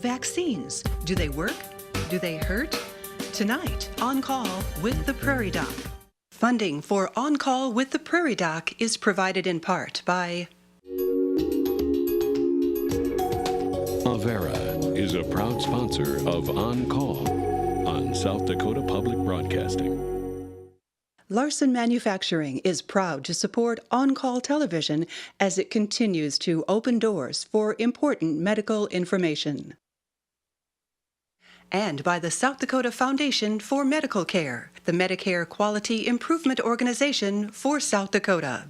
Vaccines. Do they work? Do they hurt? Tonight, On Call with the Prairie Doc. Funding for On Call with the Prairie Doc is provided in part by Avera is a proud sponsor of On Call on South Dakota Public Broadcasting. Larson Manufacturing is proud to support On Call Television as it continues to open doors for important medical information. And by the South Dakota Foundation for Medical Care, the Medicare Quality Improvement Organization for South Dakota.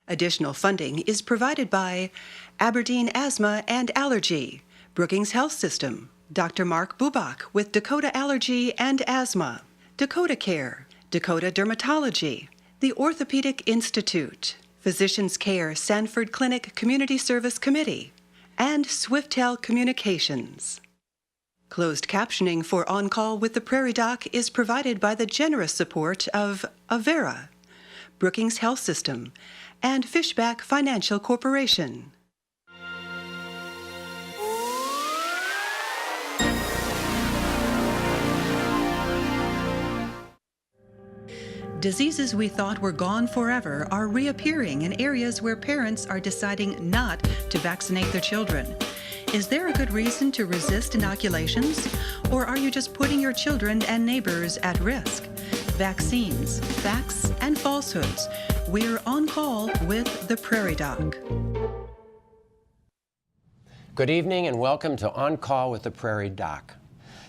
Additional funding is provided by Aberdeen Asthma and Allergy, Brookings Health System, Dr. Mark Bubach with Dakota Allergy and Asthma, Dakota Care, Dakota Dermatology, the Orthopedic Institute, Physicians Care Sanford Clinic Community Service Committee, and Swiftel Communications. Closed captioning for On Call with the Prairie Doc is provided by the generous support of Avera, Brookings Health System, and Fishback Financial Corporation. Diseases we thought were gone forever are reappearing in areas where parents are deciding not to vaccinate their children. Is there a good reason to resist inoculations? Or are you just putting your children and neighbors at risk? Vaccines, facts, and falsehoods. We're On Call with the Prairie Doc. Good evening and welcome to On Call with the Prairie Doc.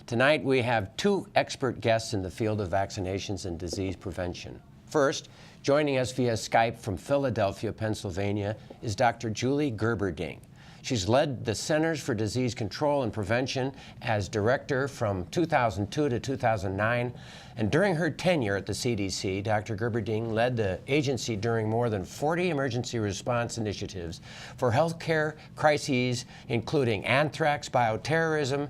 Tonight we have two expert guests in the field of vaccinations and disease prevention. First, joining us via Skype from Philadelphia, Pennsylvania, is Dr. Julie Gerberding. She's led the Centers for Disease Control and Prevention as director from 2002 to 2009. And during her tenure at the CDC, Dr. Gerberding led the agency during more than 40 emergency response initiatives for healthcare crises, including anthrax, bioterrorism,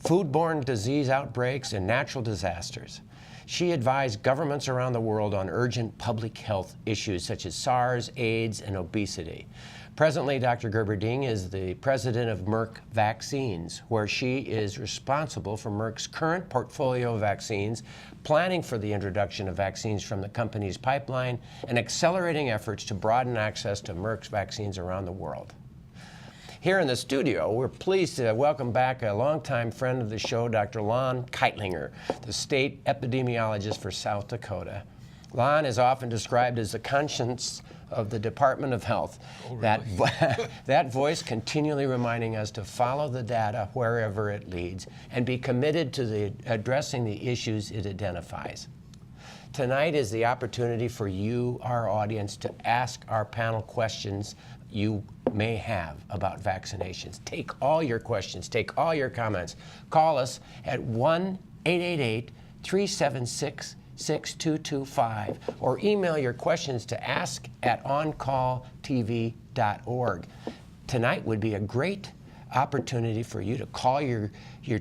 foodborne disease outbreaks, and natural disasters. She advised governments around the world on urgent public health issues such as SARS, AIDS, and obesity. Presently, Dr. Gerberding is the president of Merck Vaccines, where she is responsible for Merck's current portfolio of vaccines, planning for the introduction of vaccines from the company's pipeline, and accelerating efforts to broaden access to Merck's vaccines around the world. Here in the studio, we're pleased to welcome back a longtime friend of the show, Dr. Lon Keitlinger, the state epidemiologist for South Dakota. Lon is often described as the conscience of the Department of Health. Oh, really? That voice continually reminding us to follow the data wherever it leads and be committed to addressing the issues it identifies. Tonight is the opportunity for you, our audience, to ask our panel questions you may have about vaccinations. Take all your questions, take all your comments. Call us at 1-888-376-6225 or email your questions to ask@oncalltv.org. Tonight would be a great opportunity for you to call your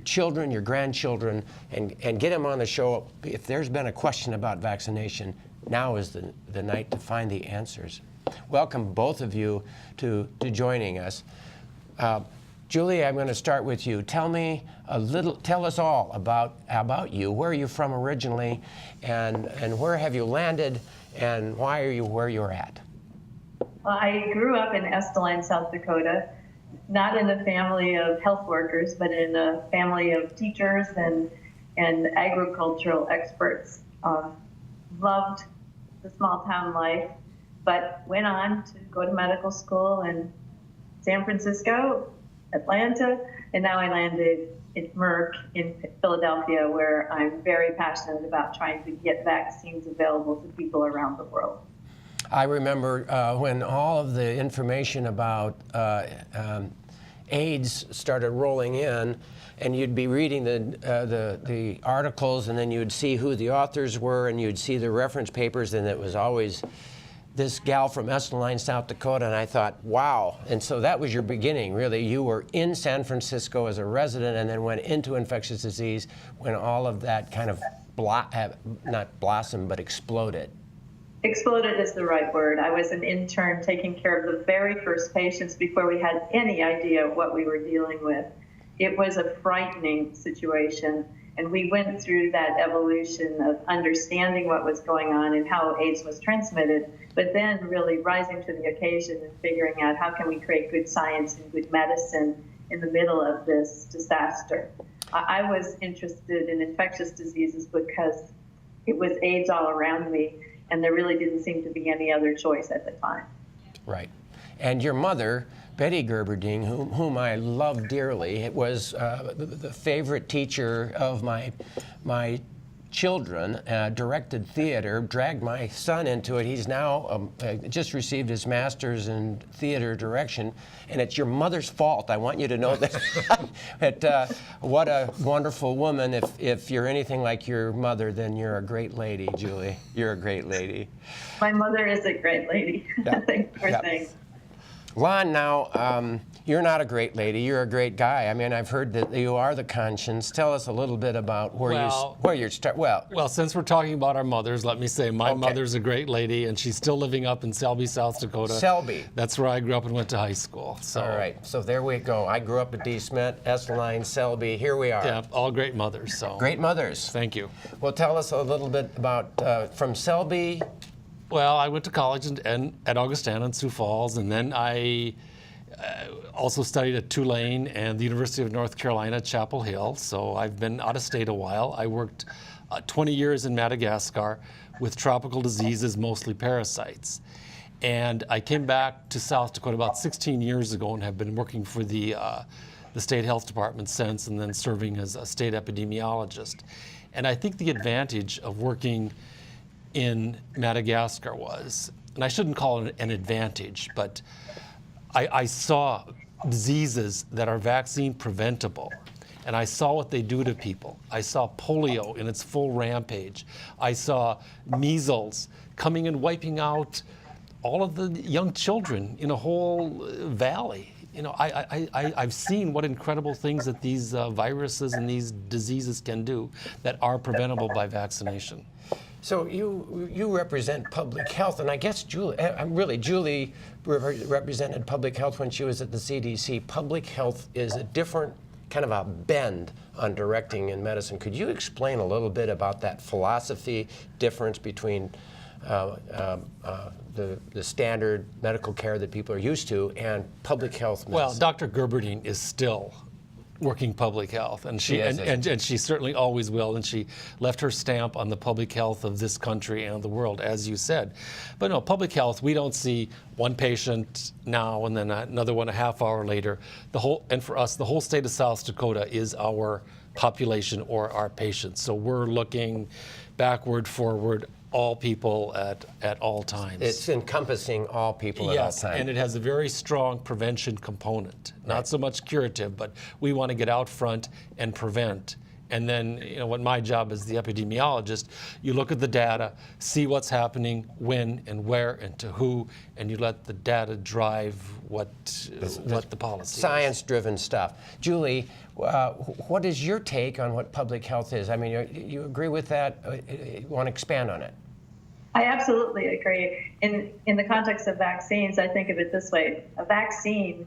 children, your grandchildren, and get them on the show. If there's been a question about vaccination, now is the night to find the answers. Welcome both of you to joining us. Julie, I'm going to start with you. Tell us all about you. Where are you from originally, and where have you landed, and why are you where you're at? Well, I grew up in Esteline, South Dakota, not in a family of health workers, but in a family of teachers and agricultural experts. Loved the small town life, but went on to go to medical school in San Francisco, Atlanta, and now I landed at Merck in Philadelphia, where I'm very passionate about trying to get vaccines available to people around the world. I remember when all of the information about AIDS started rolling in, and you'd be reading the articles, and then you'd see who the authors were, and you'd see the reference papers, and it was always this gal from Esteline, South Dakota, and I thought, wow. And so that was your beginning, really. You were in San Francisco as a resident and then went into infectious disease when all of that kind of not blossomed, but exploded. Exploded is the right word. I was an intern taking care of the very first patients before we had any idea what we were dealing with. It was a frightening situation, and we went through that evolution of understanding what was going on and how AIDS was transmitted, but then really rising to the occasion and figuring out how can we create good science and good medicine in the middle of this disaster. I was interested in infectious diseases because it was AIDS all around me, and there really didn't seem to be any other choice at the time. Right. And your mother, Betty Gerberding, whom I love dearly, was the favorite teacher of my children, directed theater, dragged my son into it. He's now just received his master's in theater direction, and it's your mother's fault. I want you to know that. What a wonderful woman. If you're anything like your mother, then you're a great lady, Julie. You're a great lady. My mother is a great lady. Yeah. Thanks for saying. Lon, now, you're not a great lady. You're a great guy. I mean, I've heard that you are the conscience. Tell us a little bit about where you start. Well, since we're talking about our mothers, let me say my mother's a great lady, and she's still living up in Selby, South Dakota. Selby. That's where I grew up and went to high school. So. All right. So there we go. I grew up at D. Smith, S-Line, Selby. Here we are. Yeah, all great mothers. So. Great mothers. Thank you. Well, tell us a little bit about from Selby. Well, I went to college at Augustana in Sioux Falls, and then I also studied at Tulane and the University of North Carolina, Chapel Hill. So I've been out of state a while. I worked 20 years in Madagascar with tropical diseases, mostly parasites. And I came back to South Dakota about 16 years ago and have been working for the state health department since, and then serving as a state epidemiologist. And I think the advantage of working in Madagascar was, and I shouldn't call it an advantage, but I saw diseases that are vaccine preventable, and I saw what they do to people. I saw polio in its full rampage. I saw measles coming and wiping out all of the young children in a whole valley. You know, I've seen what incredible things that these viruses and these diseases can do that are preventable by vaccination. So you represent public health, and I guess Julie represented public health when she was at the CDC. Public health is a different kind of a bend on directing in medicine. Could you explain a little bit about that philosophy difference between the standard medical care that people are used to and public health medicine? Well, Dr. Gerberding is still working public health, and and she certainly always will, and she left her stamp on the public health of this country and the world, as you said. But no, public health, we don't see one patient now and then another one a half hour later. And for us, the whole state of South Dakota is our population or our patients. So we're looking backward, forward, all people at all times. It's encompassing all people at all times. Yes, and it has a very strong prevention component. Not so much curative, but we want to get out front and prevent. And then, you know, what my job as the epidemiologist, you look at the data, see what's happening, when and where and to who, and you let the data drive what the policy is. Science-driven stuff. Julie, what is your take on what public health is? I mean, you agree with that? You want to expand on it? I absolutely agree. In the context of vaccines, I think of it this way. A vaccine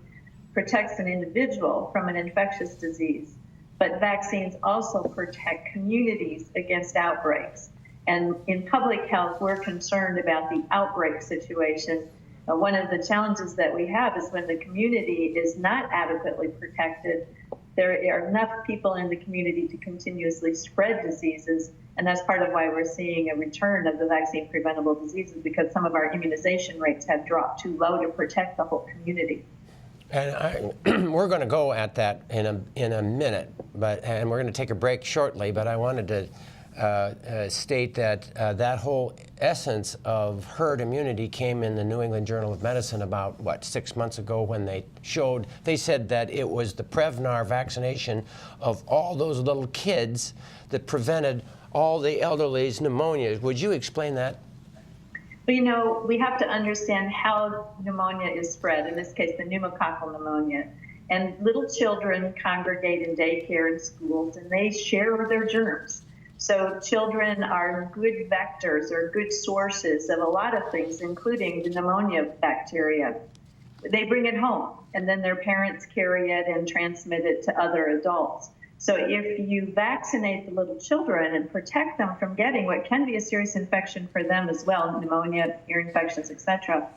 protects an individual from an infectious disease, but vaccines also protect communities against outbreaks. And in public health, we're concerned about the outbreak situation. One of the challenges that we have is when the community is not adequately protected, there are enough people in the community to continuously spread diseases. And that's part of why we're seeing a return of the vaccine preventable diseases, because some of our immunization rates have dropped too low to protect the whole community. And we're going to go at that in a minute, and we're going to take a break shortly. But I wanted to state that that whole essence of herd immunity came in the New England Journal of Medicine about 6 months ago, when they said that it was the Prevnar vaccination of all those little kids that prevented all the elderly's pneumonias. Would you explain that? Well, you know, we have to understand how pneumonia is spread, in this case, the pneumococcal pneumonia. And little children congregate in daycare and schools, and they share their germs. So children are good vectors or good sources of a lot of things, including the pneumonia bacteria. They bring it home, and then their parents carry it and transmit it to other adults. So if you vaccinate the little children and protect them from getting what can be a serious infection for them as well, pneumonia, ear infections, etc.,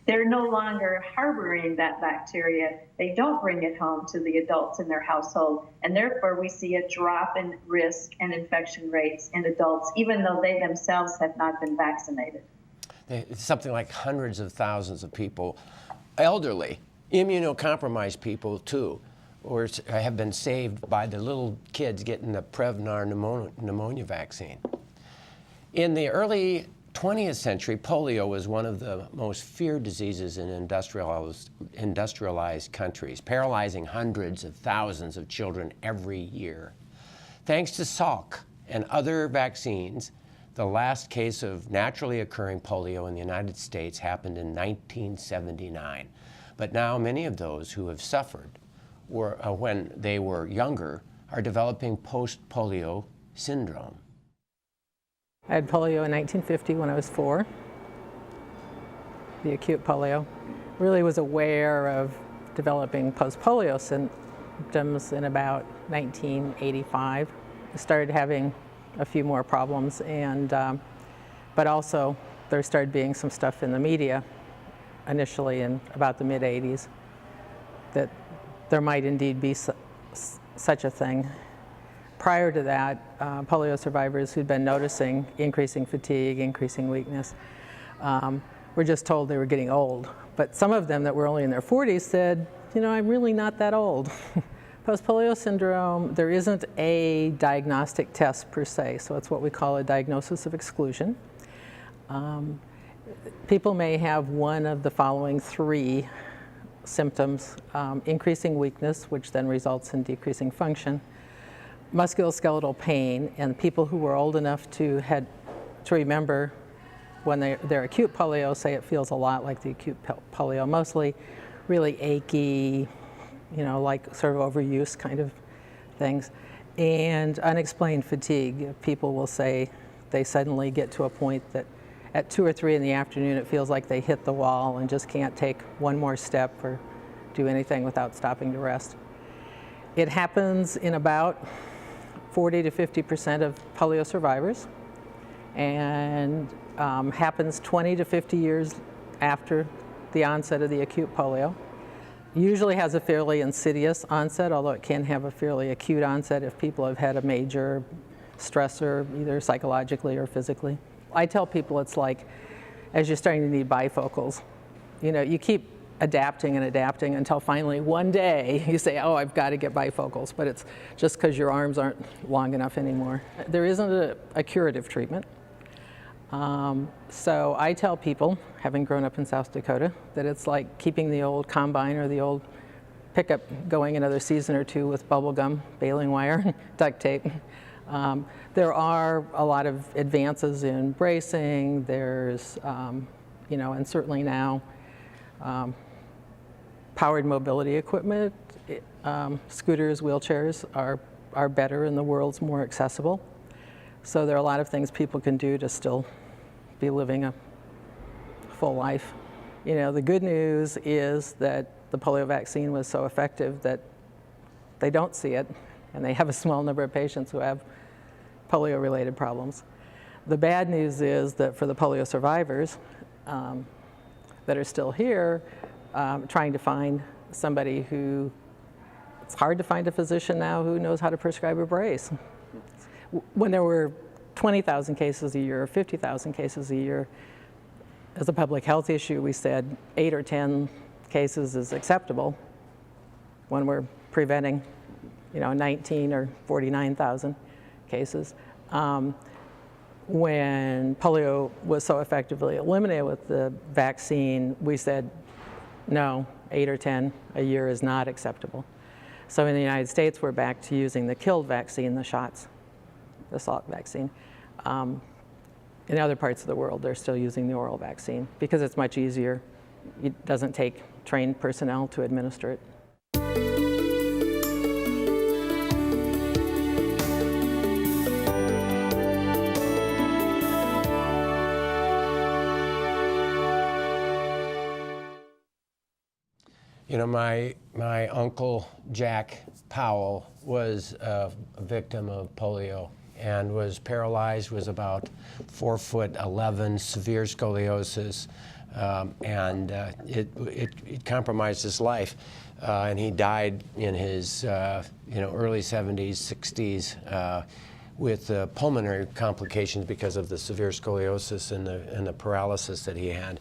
they're no longer harboring that bacteria. They don't bring it home to the adults in their household, and therefore we see a drop in risk and infection rates in adults, even though they themselves have not been vaccinated. It's something like hundreds of thousands of people, elderly, immunocompromised people too, or have been saved by the little kids getting the Prevnar pneumonia vaccine. In the early 20th century, polio was one of the most feared diseases in industrialized countries, paralyzing hundreds of thousands of children every year. Thanks to Salk and other vaccines, the last case of naturally occurring polio in the United States happened in 1979. But now many of those who have suffered when they were younger are developing post-polio syndrome. I had polio in 1950 when I was 4, the acute polio. Really was aware of developing post-polio symptoms in about 1985. I started having a few more problems, and but also there started being some stuff in the media initially in about the mid-'80s that there might indeed be such a thing. Prior to that, polio survivors who'd been noticing increasing fatigue, increasing weakness, were just told they were getting old. But some of them that were only in their 40s said, you know, I'm really not that old. Post-polio syndrome, there isn't a diagnostic test per se, so it's what we call a diagnosis of exclusion. People may have one of the following 3 symptoms: increasing weakness, which then results in decreasing function, musculoskeletal pain, and people who were old enough to remember when their acute polio say it feels a lot like the acute polio, mostly really achy, you know, like sort of overuse kind of things, and unexplained fatigue. People will say they suddenly get to a point that at 2 or 3 in the afternoon it feels like they hit the wall and just can't take one more step or do anything without stopping to rest. It happens in about 40 to 50% of polio survivors, and happens 20 to 50 years after the onset of the acute polio. Usually has a fairly insidious onset, although it can have a fairly acute onset if people have had a major stressor, either psychologically or physically. I tell people it's like, as you're starting to need bifocals, you know, you keep adapting and adapting until finally one day you say, oh, I've got to get bifocals, but it's just because your arms aren't long enough anymore. There isn't a curative treatment. So I tell people, having grown up in South Dakota, that it's like keeping the old combine or the old pickup going another season or 2 with bubble gum, baling wire, duct tape. There are a lot of advances in bracing. There's, you know, and certainly now, powered mobility equipment, scooters, wheelchairs are better and the world's more accessible. So there are a lot of things people can do to still be living a full life. You know, the good news is that the polio vaccine was so effective that they don't see it, and they have a small number of patients who have polio-related problems. The bad news is that for the polio survivors that are still here, trying to find somebody who, it's hard to find a physician now who knows how to prescribe a brace. When there were 20,000 cases a year or 50,000 cases a year, as a public health issue, we said 8 or 10 cases is acceptable when we're preventing, you know, 19 or 49,000 cases. When polio was so effectively eliminated with the vaccine, we said, no, 8 or 10 a year is not acceptable. So in the United States, we're back to using the killed vaccine, the shots, the Salk vaccine. In other parts of the world, they're still using the oral vaccine because it's much easier. It doesn't take trained personnel to administer it. You know, my uncle Jack Powell was a victim of polio and was paralyzed, was about 4'11", severe scoliosis, and it compromised his life. And he died in his early 70s, 60s with pulmonary complications because of the severe scoliosis and the paralysis that he had.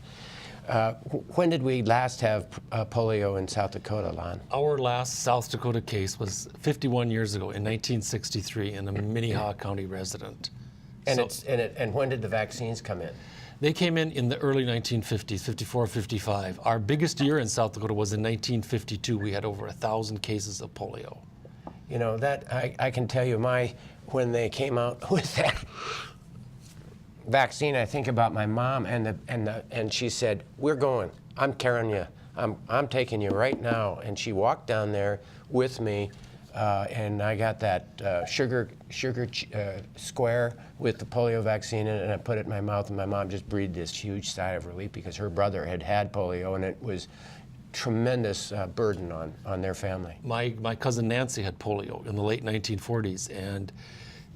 When did we last have polio in South Dakota, Lon? Our last South Dakota case was 51 years ago in 1963 in a Minnehaha County resident. And when did the vaccines come in? They came in the early 1950s, 54, 55. Our biggest year in South Dakota was in 1952. We had over 1,000 cases of polio. You know, that I can tell you when they came out with that vaccine, I think about my mom and she said, "We're going. I'm carrying you. I'm taking you right now." And she walked down there with me, and I got that sugar square with the polio vaccine in it, and I put it in my mouth, and my mom just breathed this huge sigh of relief because her brother had polio, and it was tremendous burden on their family. My cousin Nancy had polio in the late 1940s, and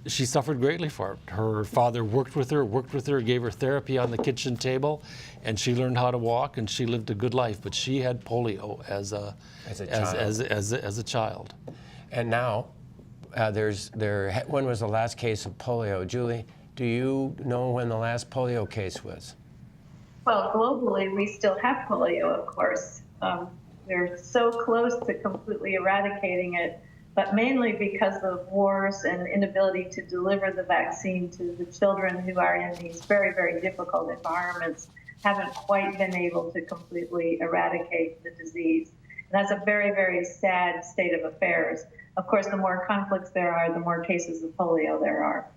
she suffered greatly for it. Her father worked with her, gave her therapy on the kitchen table, and she learned how to walk, and she lived a good life. But she had polio as a child. And now, when was the last case of polio? Julie, do you know when the last polio case was? Well, globally, we still have polio, of course. We're so close to completely eradicating it, but mainly because of wars and inability to deliver the vaccine to the children who are in these very, very difficult environments, haven't quite been able to completely eradicate the disease. And that's a very, very sad state of affairs. Of course, the more conflicts there are, the more cases of polio there are.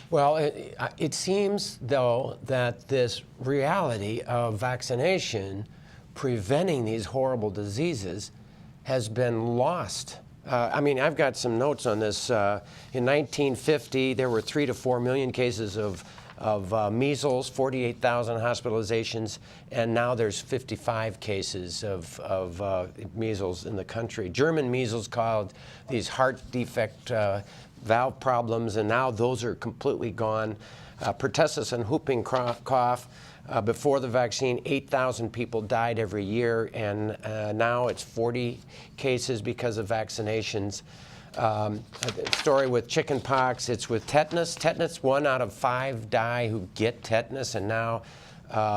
Well, it seems, though, that this reality of vaccination preventing these horrible diseases has been lost. I mean, I've got some notes on this. In 1950, there were 3 to 4 million cases of measles, 48,000 hospitalizations, and now there's 55 cases of measles in the country. German measles caused these heart defect valve problems, and now those are completely gone. Pertussis and whooping cough. Before the vaccine, 8,000 people died every year, and now it's 40 cases because of vaccinations. A story with chicken pox, it's with tetanus. Tetanus, 1 out of 5 die who get tetanus, and now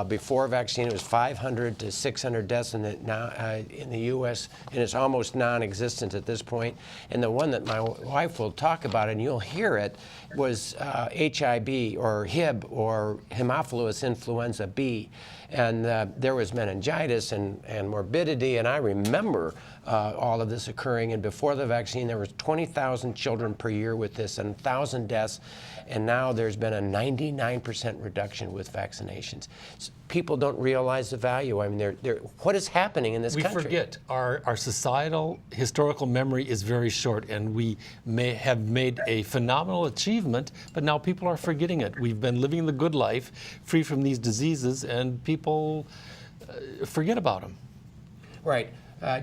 before vaccine it was 500 to 600 deaths in the U.S., and it's almost non-existent at this point. And the one that my wife will talk about, and you'll hear it, was HIB or HIB or Haemophilus influenza B. And there was meningitis and morbidity, and I remember all of this occurring. And before the vaccine, there was 20,000 children per year with this and 1,000 deaths. And now there's been a 99% reduction with vaccinations. People don't realize the value. I mean, what is happening in this country? We forget. Our societal historical memory is very short, and we may have made a phenomenal achievement, but now people are forgetting it. We've been living the good life, free from these diseases, and people forget about them. Right.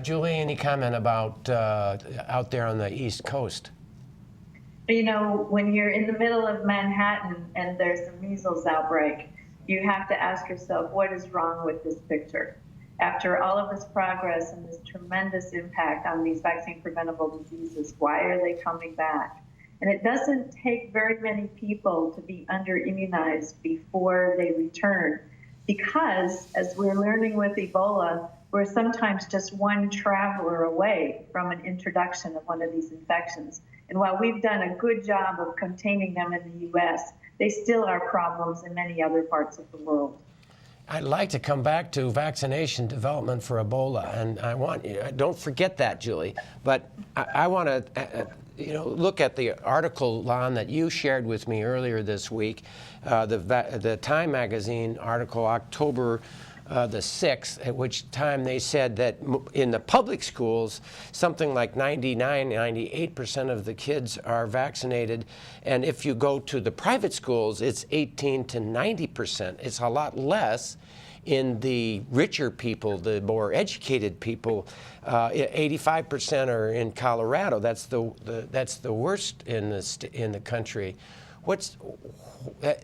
Julie, any comment about out there on the East Coast? You know, when you're in the middle of Manhattan and there's a measles outbreak, you have to ask yourself, what is wrong with this picture? After all of this progress and this tremendous impact on these vaccine-preventable diseases, why are they coming back? And it doesn't take very many people to be under-immunized before they return, because, as we're learning with Ebola, we're sometimes just one traveler away from an introduction of one of these infections. And while we've done a good job of containing them in the U.S., they still are problems in many other parts of the world. I'd like to come back to vaccination development for Ebola, and I want you, don't forget that, Julie. But I want to, look at the article, Lon, that you shared with me earlier this week, the Time magazine article, October the 6th, at which time they said that in the public schools, something like 98% of the kids are vaccinated. And if you go to the private schools, it's 18 to 90%. It's a lot less in the richer people, the more educated people, 85% are in Colorado. That's the worst in the country.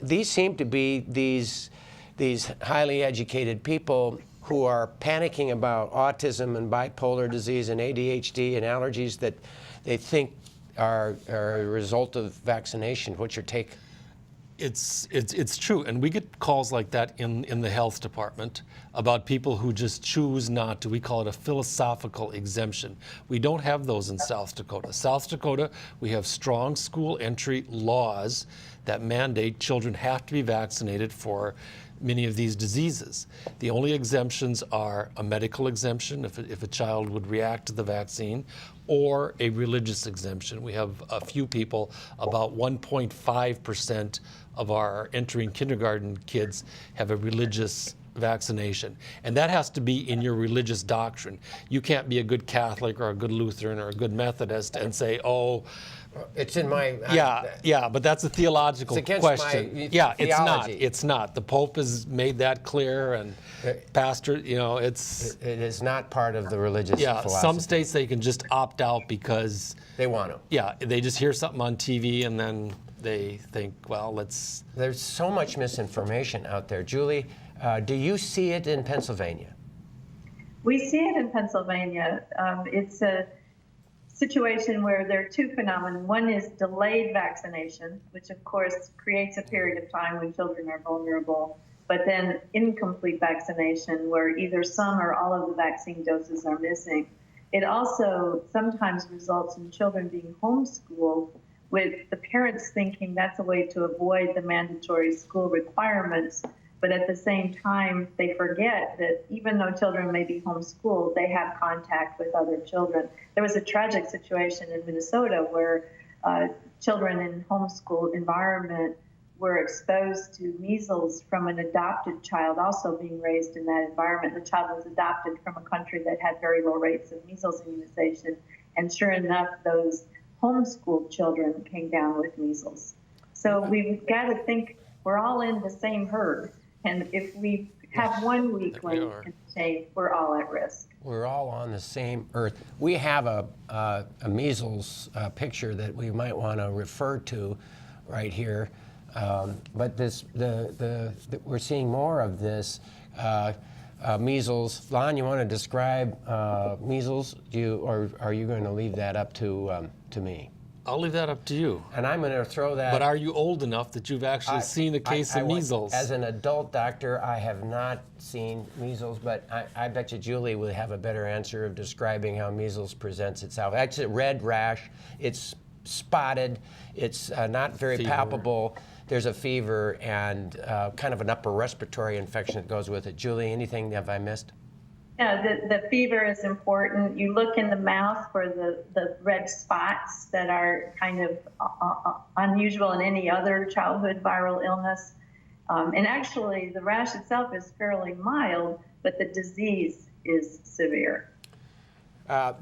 These seem to be these highly educated people who are panicking about autism and bipolar disease and ADHD and allergies that they think are a result of vaccination. What's your take? It's true, and we get calls like that in the health department about people who just choose not to. We call it a philosophical exemption. We don't have those in South Dakota. South Dakota, we have strong school entry laws that mandate children have to be vaccinated for many of these diseases. The only exemptions are a medical exemption if a child would react to the vaccine, or a religious exemption. We have a few people, about 1.5% of our entering kindergarten kids have a religious vaccination. And that has to be in your religious doctrine. You can't be a good Catholic or a good Lutheran or a good Methodist and say, oh, it's in my... Yeah, but that's a theological question. Yeah, It's not. The Pope has made that clear, and pastor, it's... It is not part of the religious philosophy. Some states they can just opt out because... They want to. Yeah, they just hear something on TV and then they think, well, let's... There's so much misinformation out there. Julie, do you see it in Pennsylvania? We see it in Pennsylvania. It's a situation where there are two phenomena. One is delayed vaccination, which of course creates a period of time when children are vulnerable, but then incomplete vaccination where either some or all of the vaccine doses are missing. It also sometimes results in children being homeschooled with the parents thinking that's a way to avoid the mandatory school requirements. But at the same time, they forget that even though children may be homeschooled, they have contact with other children. There was a tragic situation in Minnesota where children in homeschool environment were exposed to measles from an adopted child also being raised in that environment. The child was adopted from a country that had very low rates of measles immunization. And sure enough, those homeschooled children came down with measles. So we've got to think we're all in the same herd. And if we have one weak link in the chain, we're all at risk. We're all on the same earth. We have a measles picture that we might want to refer to right here. But we're seeing more of this measles. Lon, you want to describe measles? Or are you going to leave that up to me? I'll leave that up to you. And I'm going to throw that... But are you old enough that you've actually seen a case of measles? As an adult doctor, I have not seen measles, but I bet you Julie will have a better answer of describing how measles presents itself. It's a red rash. It's spotted. It's not very palpable. There's a fever and kind of an upper respiratory infection that goes with it. Julie, anything have I missed? Yeah, the fever is important. You look in the mouth for the red spots that are kind of unusual in any other childhood viral illness. And actually, the rash itself is fairly mild, but the disease is severe.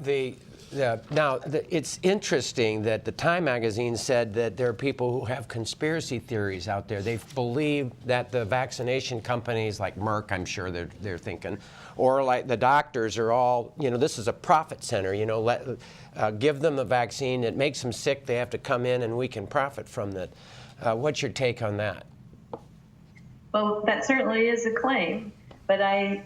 It's interesting that the Time magazine said that there are people who have conspiracy theories out there. They believe that the vaccination companies like Merck, I'm sure they're thinking, or like the doctors are all, this is a profit center, give them the vaccine, it makes them sick, they have to come in and we can profit from that. What's your take on that? Well, that certainly is a claim, but I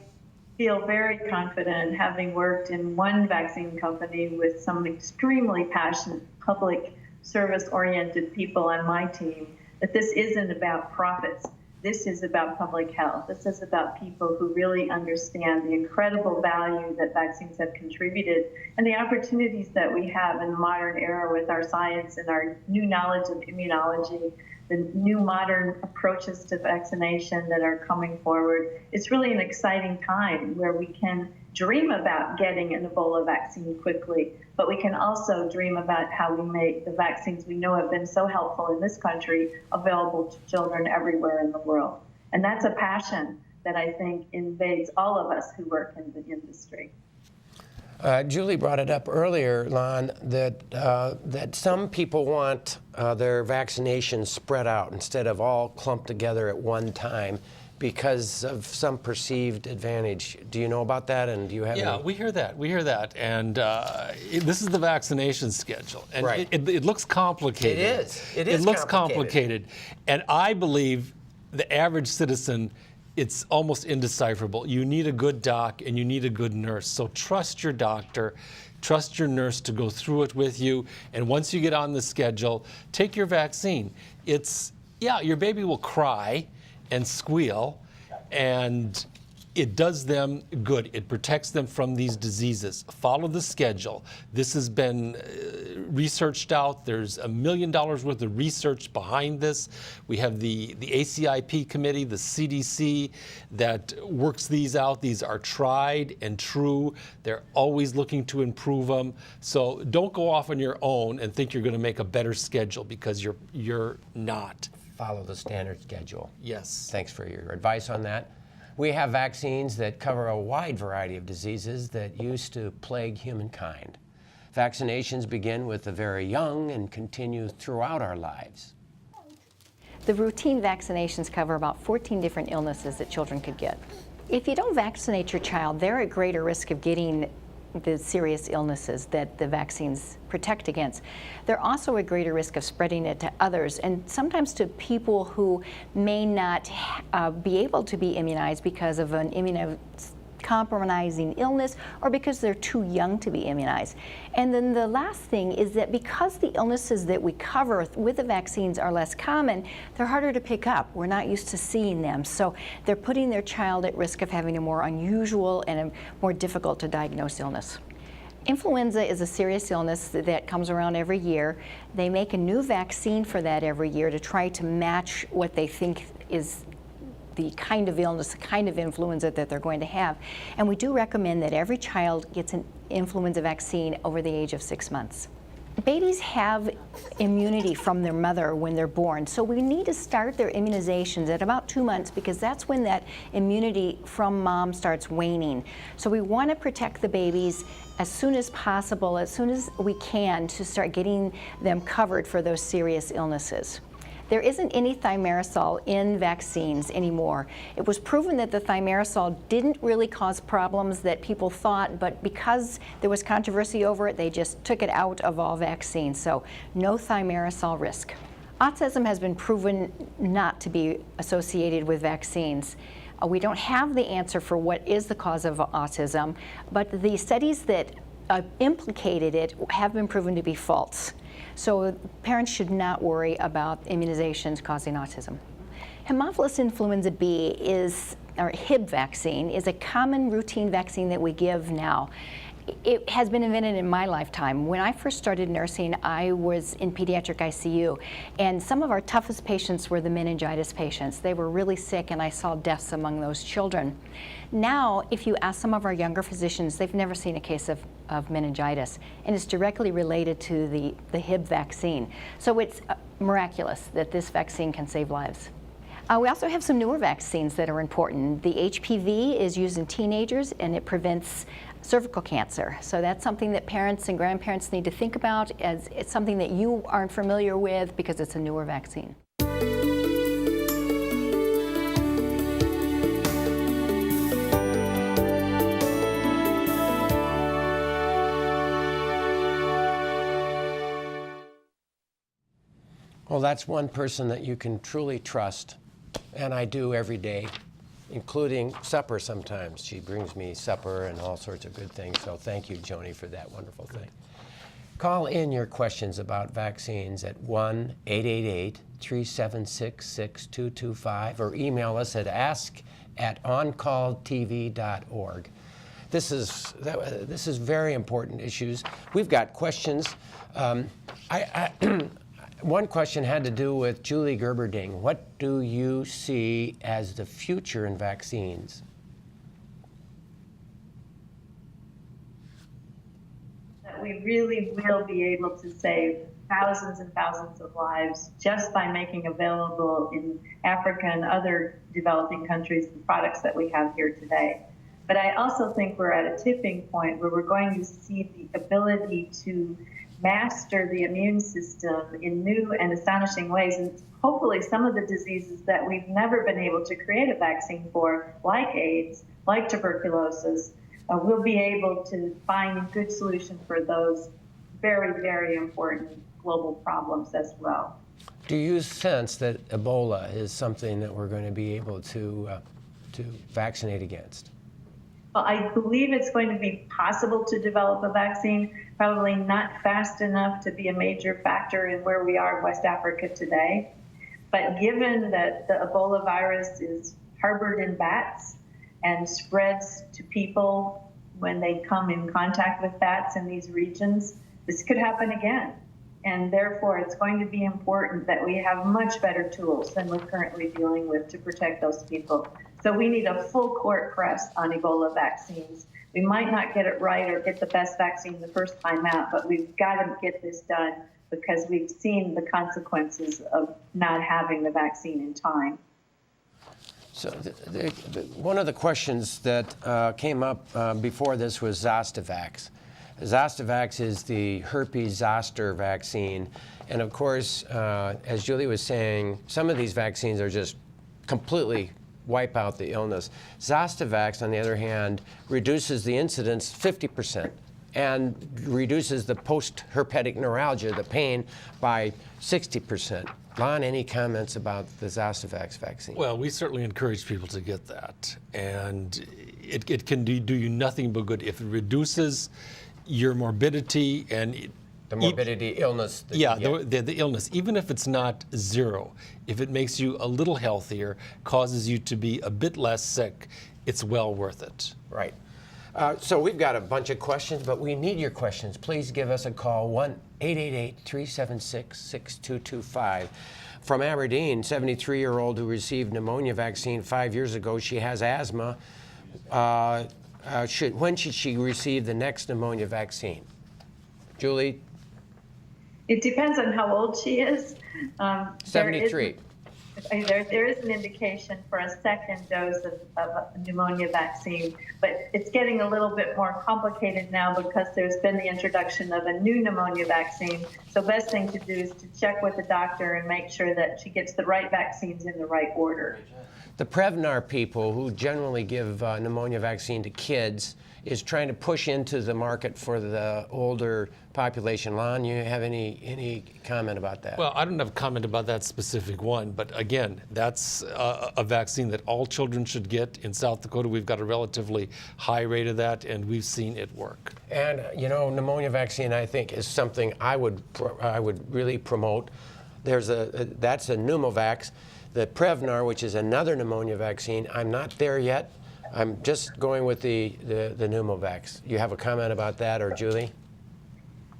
feel very confident, having worked in one vaccine company with some extremely passionate public service-oriented people on my team, that this isn't about profits. This is about public health. This is about people who really understand the incredible value that vaccines have contributed and the opportunities that we have in the modern era with our science and our new knowledge of immunology, the new modern approaches to vaccination that are coming forward. It's really an exciting time where we can dream about getting an Ebola vaccine quickly, but we can also dream about how we make the vaccines we know have been so helpful in this country available to children everywhere in the world. And that's a passion that I think invades all of us who work in the industry. Julie brought it up earlier, Lon, that some people want their vaccinations spread out instead of all clumped together at one time. because of some perceived advantage. Do you know about that, and do you have Yeah, any? we hear that. And this is the vaccination schedule. And Right. it looks complicated. It is It looks complicated. complicated. And I believe the average citizen, it's almost indecipherable. You need a good doc and you need a good nurse. So trust your doctor, trust your nurse to go through it with you. And once you get on the schedule, take your vaccine. Your baby will cry and squeal, and it does them good. It protects them from these diseases. Follow the schedule. This has been researched out. There's $1 million worth of research behind this. We have the ACIP committee, the CDC, that works these out. These are tried and true. They're always looking to improve them. So don't go off on your own and think you're going to make a better schedule, because you're not. Follow the standard schedule. Yes. Thanks for your advice on that. We have vaccines that cover a wide variety of diseases that used to plague humankind. Vaccinations begin with the very young and continue throughout our lives. The routine vaccinations cover about 14 different illnesses that children could get. If you don't vaccinate your child, they're at greater risk of getting the serious illnesses that the vaccines protect against. They're also at greater risk of spreading it to others, and sometimes to people who may not be able to be immunized because of an immunocompromising illness, or because they're too young to be immunized. And then the last thing is that because the illnesses that we cover with the vaccines are less common, they're harder to pick up. We're not used to seeing them. So they're putting their child at risk of having a more unusual and a more difficult to diagnose illness. Influenza is a serious illness that comes around every year. They make a new vaccine for that every year to try to match what they think is the kind of illness, the kind of influenza that they're going to have. And we do recommend that every child gets an influenza vaccine over the age of 6 months. Babies have immunity from their mother when they're born, so we need to start their immunizations at about 2 months, because that's when that immunity from mom starts waning. So we want to protect the babies as soon as possible, as soon as we can, to start getting them covered for those serious illnesses. There isn't any thimerosal in vaccines anymore. It was proven that the thimerosal didn't really cause problems that people thought, but because there was controversy over it, they just took it out of all vaccines. So no thimerosal risk. Autism has been proven not to be associated with vaccines. We don't have the answer for what is the cause of autism, but the studies that implicated it have been proven to be false. So parents should not worry about immunizations causing autism. Haemophilus influenza B or Hib vaccine, is a common routine vaccine that we give now. It has been invented in my lifetime. When I first started nursing, I was in pediatric ICU, and some of our toughest patients were the meningitis patients. They were really sick, and I saw deaths among those children. Now, if you ask some of our younger physicians, they've never seen a case of meningitis, and it's directly related to the Hib vaccine. So it's miraculous that this vaccine can save lives. We also have some newer vaccines that are important. The HPV is used in teenagers, and it prevents cervical cancer. So that's something that parents and grandparents need to think about, as it's something that you aren't familiar with because it's a newer vaccine. Well, that's one person that you can truly trust, and I do every day, including supper sometimes. She brings me supper and all sorts of good things, so thank you, Joni, for that wonderful thing. Call in your questions about vaccines at 1-888-376-6225 or email us at ask@oncalltv.org. This is very important issues. We've got questions. One question had to do with Julie Gerberding. What do you see as the future in vaccines? That we really will be able to save thousands and thousands of lives just by making available in Africa and other developing countries the products that we have here today. But I also think we're at a tipping point where we're going to see the ability to master the immune system in new and astonishing ways. And hopefully some of the diseases that we've never been able to create a vaccine for, like AIDS, like tuberculosis, we'll be able to find good solutions for those very, very important global problems as well. Do you sense that Ebola is something that we're going to be able to vaccinate against? Well, I believe it's going to be possible to develop a vaccine, probably not fast enough to be a major factor in where we are in West Africa today. But given that the Ebola virus is harbored in bats and spreads to people when they come in contact with bats in these regions, this could happen again. And therefore, it's going to be important that we have much better tools than we're currently dealing with to protect those people. So we need a full court press on Ebola vaccines. We might not get it right or get the best vaccine the first time out, but we've got to get this done because we've seen the consequences of not having the vaccine in time. So one of the questions that came up before this was Zostavax. Zostavax is the herpes zoster vaccine. And of course, as Julie was saying, some of these vaccines are just completely wipe out the illness. Zostavax, on the other hand, reduces the incidence 50% and reduces the post-herpetic neuralgia, the pain, by 60%. Lon, any comments about the Zostavax vaccine? Well, we certainly encourage people to get that. And it can do you nothing but good. If it reduces your morbidity and the morbidity, illness. Yeah, the illness, even if it's not zero, if it makes you a little healthier, causes you to be a bit less sick, it's well worth it. Right. So we've got a bunch of questions, but we need your questions. Please give us a call, 1-888-376-6225. From Aberdeen, 73-year-old who received pneumonia vaccine 5 years ago. She has asthma. When should she receive the next pneumonia vaccine? Julie? It depends on how old she is. 73. There is an indication for a second dose of a pneumonia vaccine, but it's getting a little bit more complicated now because there's been the introduction of a new pneumonia vaccine. So best thing to do is to check with the doctor and make sure that she gets the right vaccines in the right order. The Prevnar people, who generally give pneumonia vaccine to kids, is trying to push into the market for the older population. Lon, you have any comment about that? Well, I don't have a comment about that specific one, but again, that's a vaccine that all children should get. In South Dakota, we've got a relatively high rate of that, and we've seen it work. And pneumonia vaccine, I think, is something I would really promote. That's a Pneumovax. The Prevnar, which is another pneumonia vaccine, I'm not there yet. I'm just going with the Pneumovax. You have a comment about that, or Julie?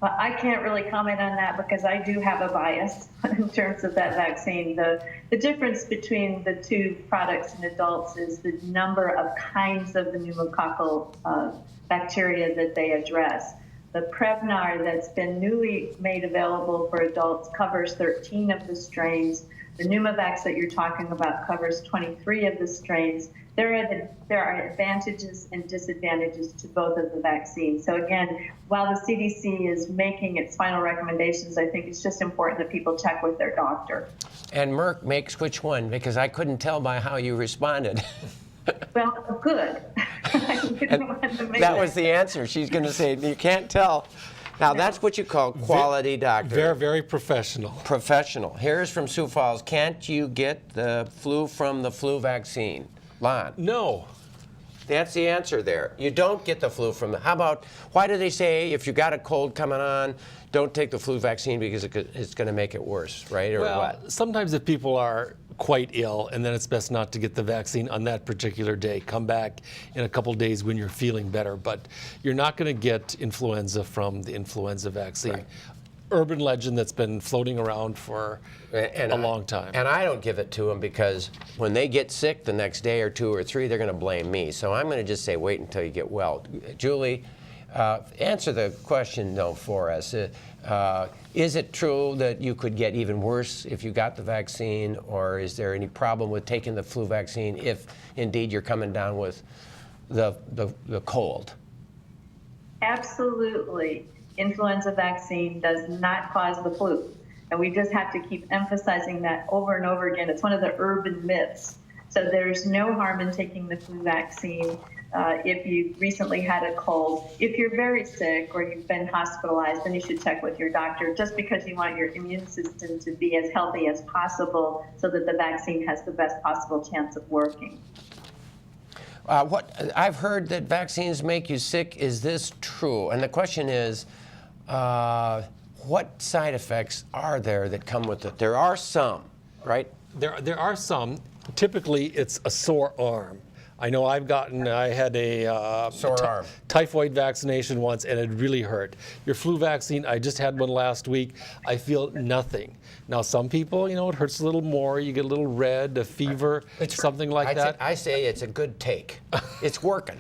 Well, I can't really comment on that because I do have a bias in terms of that vaccine. The difference between the two products in adults is the number of kinds of the pneumococcal bacteria that they address. The Prevnar that's been newly made available for adults covers 13 of the strains. The Pneumovax that you're talking about covers 23 of the strains. There are advantages and disadvantages to both of the vaccines. So again, while the CDC is making its final recommendations, I think it's just important that people check with their doctor. And Merck makes which one? Because I couldn't tell by how you responded. Well, good. That was the answer. She's going to say, you can't tell. Now, that's what you call quality doctor. Very, very professional. Professional. Here's from Sioux Falls. Can't you get the flu from the flu vaccine? Lon? No. That's the answer there. You don't get the flu from how about, why do they say if you got a cold coming on, don't take the flu vaccine because it's going to make it worse, right? Or well, what? Sometimes if people are quite ill, and then it's best not to get the vaccine on that particular day. Come back in a couple days when you're feeling better, but you're not going to get influenza from the influenza vaccine. Right. Urban legend that's been floating around for a long time. And I don't give it to them because when they get sick the next day or two or three, they're going to blame me. So I'm going to just say wait until you get well. Julie, answer the question, though, for us. Is it true that you could get even worse if you got the vaccine, or is there any problem with taking the flu vaccine if indeed you're coming down with the cold? Absolutely. influenza vaccine does not cause the flu. And we just have to keep emphasizing that over and over again. It's one of the urban myths. So there's no harm in taking the flu vaccine if you recently had a cold. If you're very sick or you've been hospitalized, then you should check with your doctor, just because you want your immune system to be as healthy as possible so that the vaccine has the best possible chance of working. What I've heard that vaccines make you sick. Is this true? And the question is, what side effects are there that come with it? There are some, right? There are some. Typically, it's a sore arm. I know I had a Sore arm. typhoid vaccination once, and it really hurt. Your flu vaccine, I just had one last week. I feel nothing. Now, some people, it hurts a little more. You get a little red, a fever, something like that. I say it's a good take. It's working.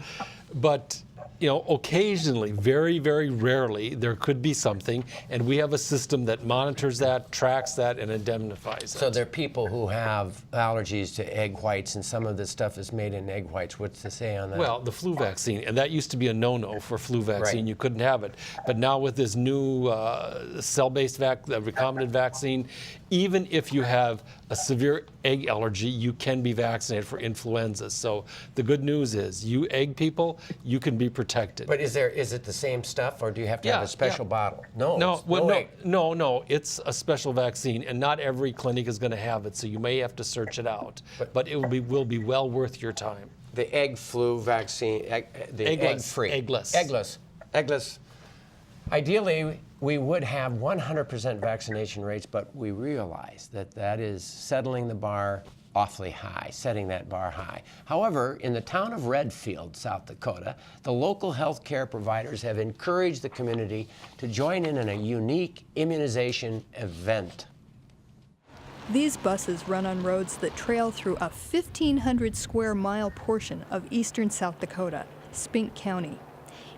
But occasionally, very, very rarely, there could be something, and we have a system that monitors that, tracks that, and indemnifies it. So there are people who have allergies to egg whites, and some of this stuff is made in egg whites. What's to say on that? Well, the flu vaccine, and that used to be a no-no for flu vaccine. Right. You couldn't have it. But now with this new cell-based recombinant vaccine, even if you have a severe egg allergy, you can be vaccinated for influenza. So the good news is, you egg people, you can be protected. But is it the same stuff, or do you have to have a special bottle? No. It's a special vaccine, and not every clinic is going to have it. So you may have to search it out. But it will be well worth your time. The egg flu vaccine, egg-free. Eggless. Ideally, we would have 100% vaccination rates, but we realize that is setting the bar awfully high, setting that bar high. However, in the town of Redfield, South Dakota, the local health care providers have encouraged the community to join in a unique immunization event. These buses run on roads that trail through a 1,500 square mile portion of eastern South Dakota, Spink County.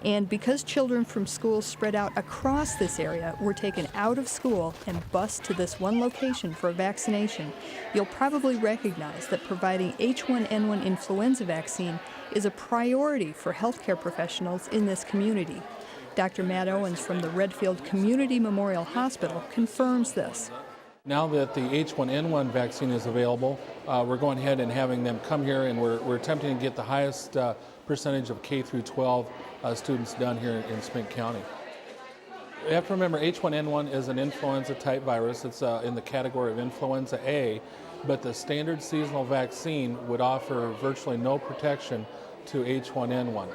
And because children from schools spread out across this area were taken out of school and bused to this one location for a vaccination, you'll probably recognize that providing H1N1 influenza vaccine is a priority for healthcare professionals in this community. Dr. Matt Owens from the Redfield Community Memorial Hospital confirms this. Now that the H1N1 vaccine is available, we're going ahead and having them come here, and we're attempting to get the highest percentage of K through 12 students done here in Spink County. You have to remember, H1N1 is an influenza-type virus. It's in the category of influenza A, but the standard seasonal vaccine would offer virtually no protection to H1N1.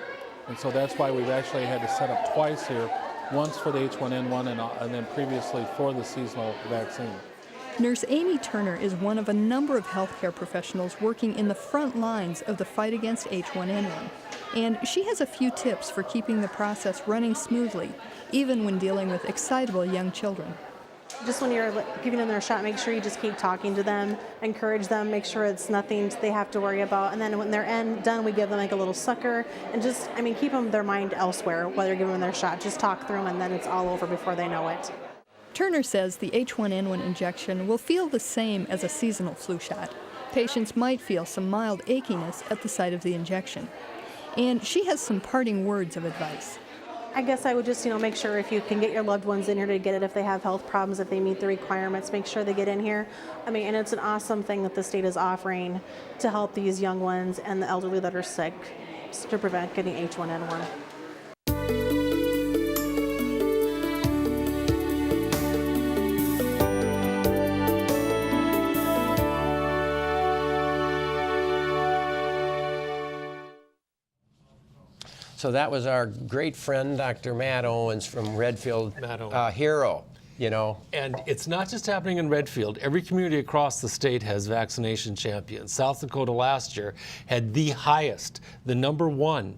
And so that's why we've actually had to set up twice here, once for the H1N1 and then previously for the seasonal vaccine. Nurse Amy Turner is one of a number of healthcare professionals working in the front lines of the fight against H1N1. And she has a few tips for keeping the process running smoothly, even when dealing with excitable young children. Just when you're giving them their shot, make sure you just keep talking to them, encourage them, make sure it's nothing they have to worry about. And then when they're done, we give them like a little sucker and just, keep them their mind elsewhere while they're giving them their shot. Just talk through them, and then it's all over before they know it. Turner says the H1N1 injection will feel the same as a seasonal flu shot. Patients might feel some mild achiness at the site of the injection. And she has some parting words of advice. I guess I would just, make sure if you can get your loved ones in here to get it, if they have health problems, if they meet the requirements, make sure they get in here. And it's an awesome thing that the state is offering to help these young ones and the elderly that are sick to prevent getting H1N1. So that was our great friend, Dr. Matt Owens from Redfield, hero, And it's not just happening in Redfield. Every community across the state has vaccination champions. South Dakota last year had the highest, the #1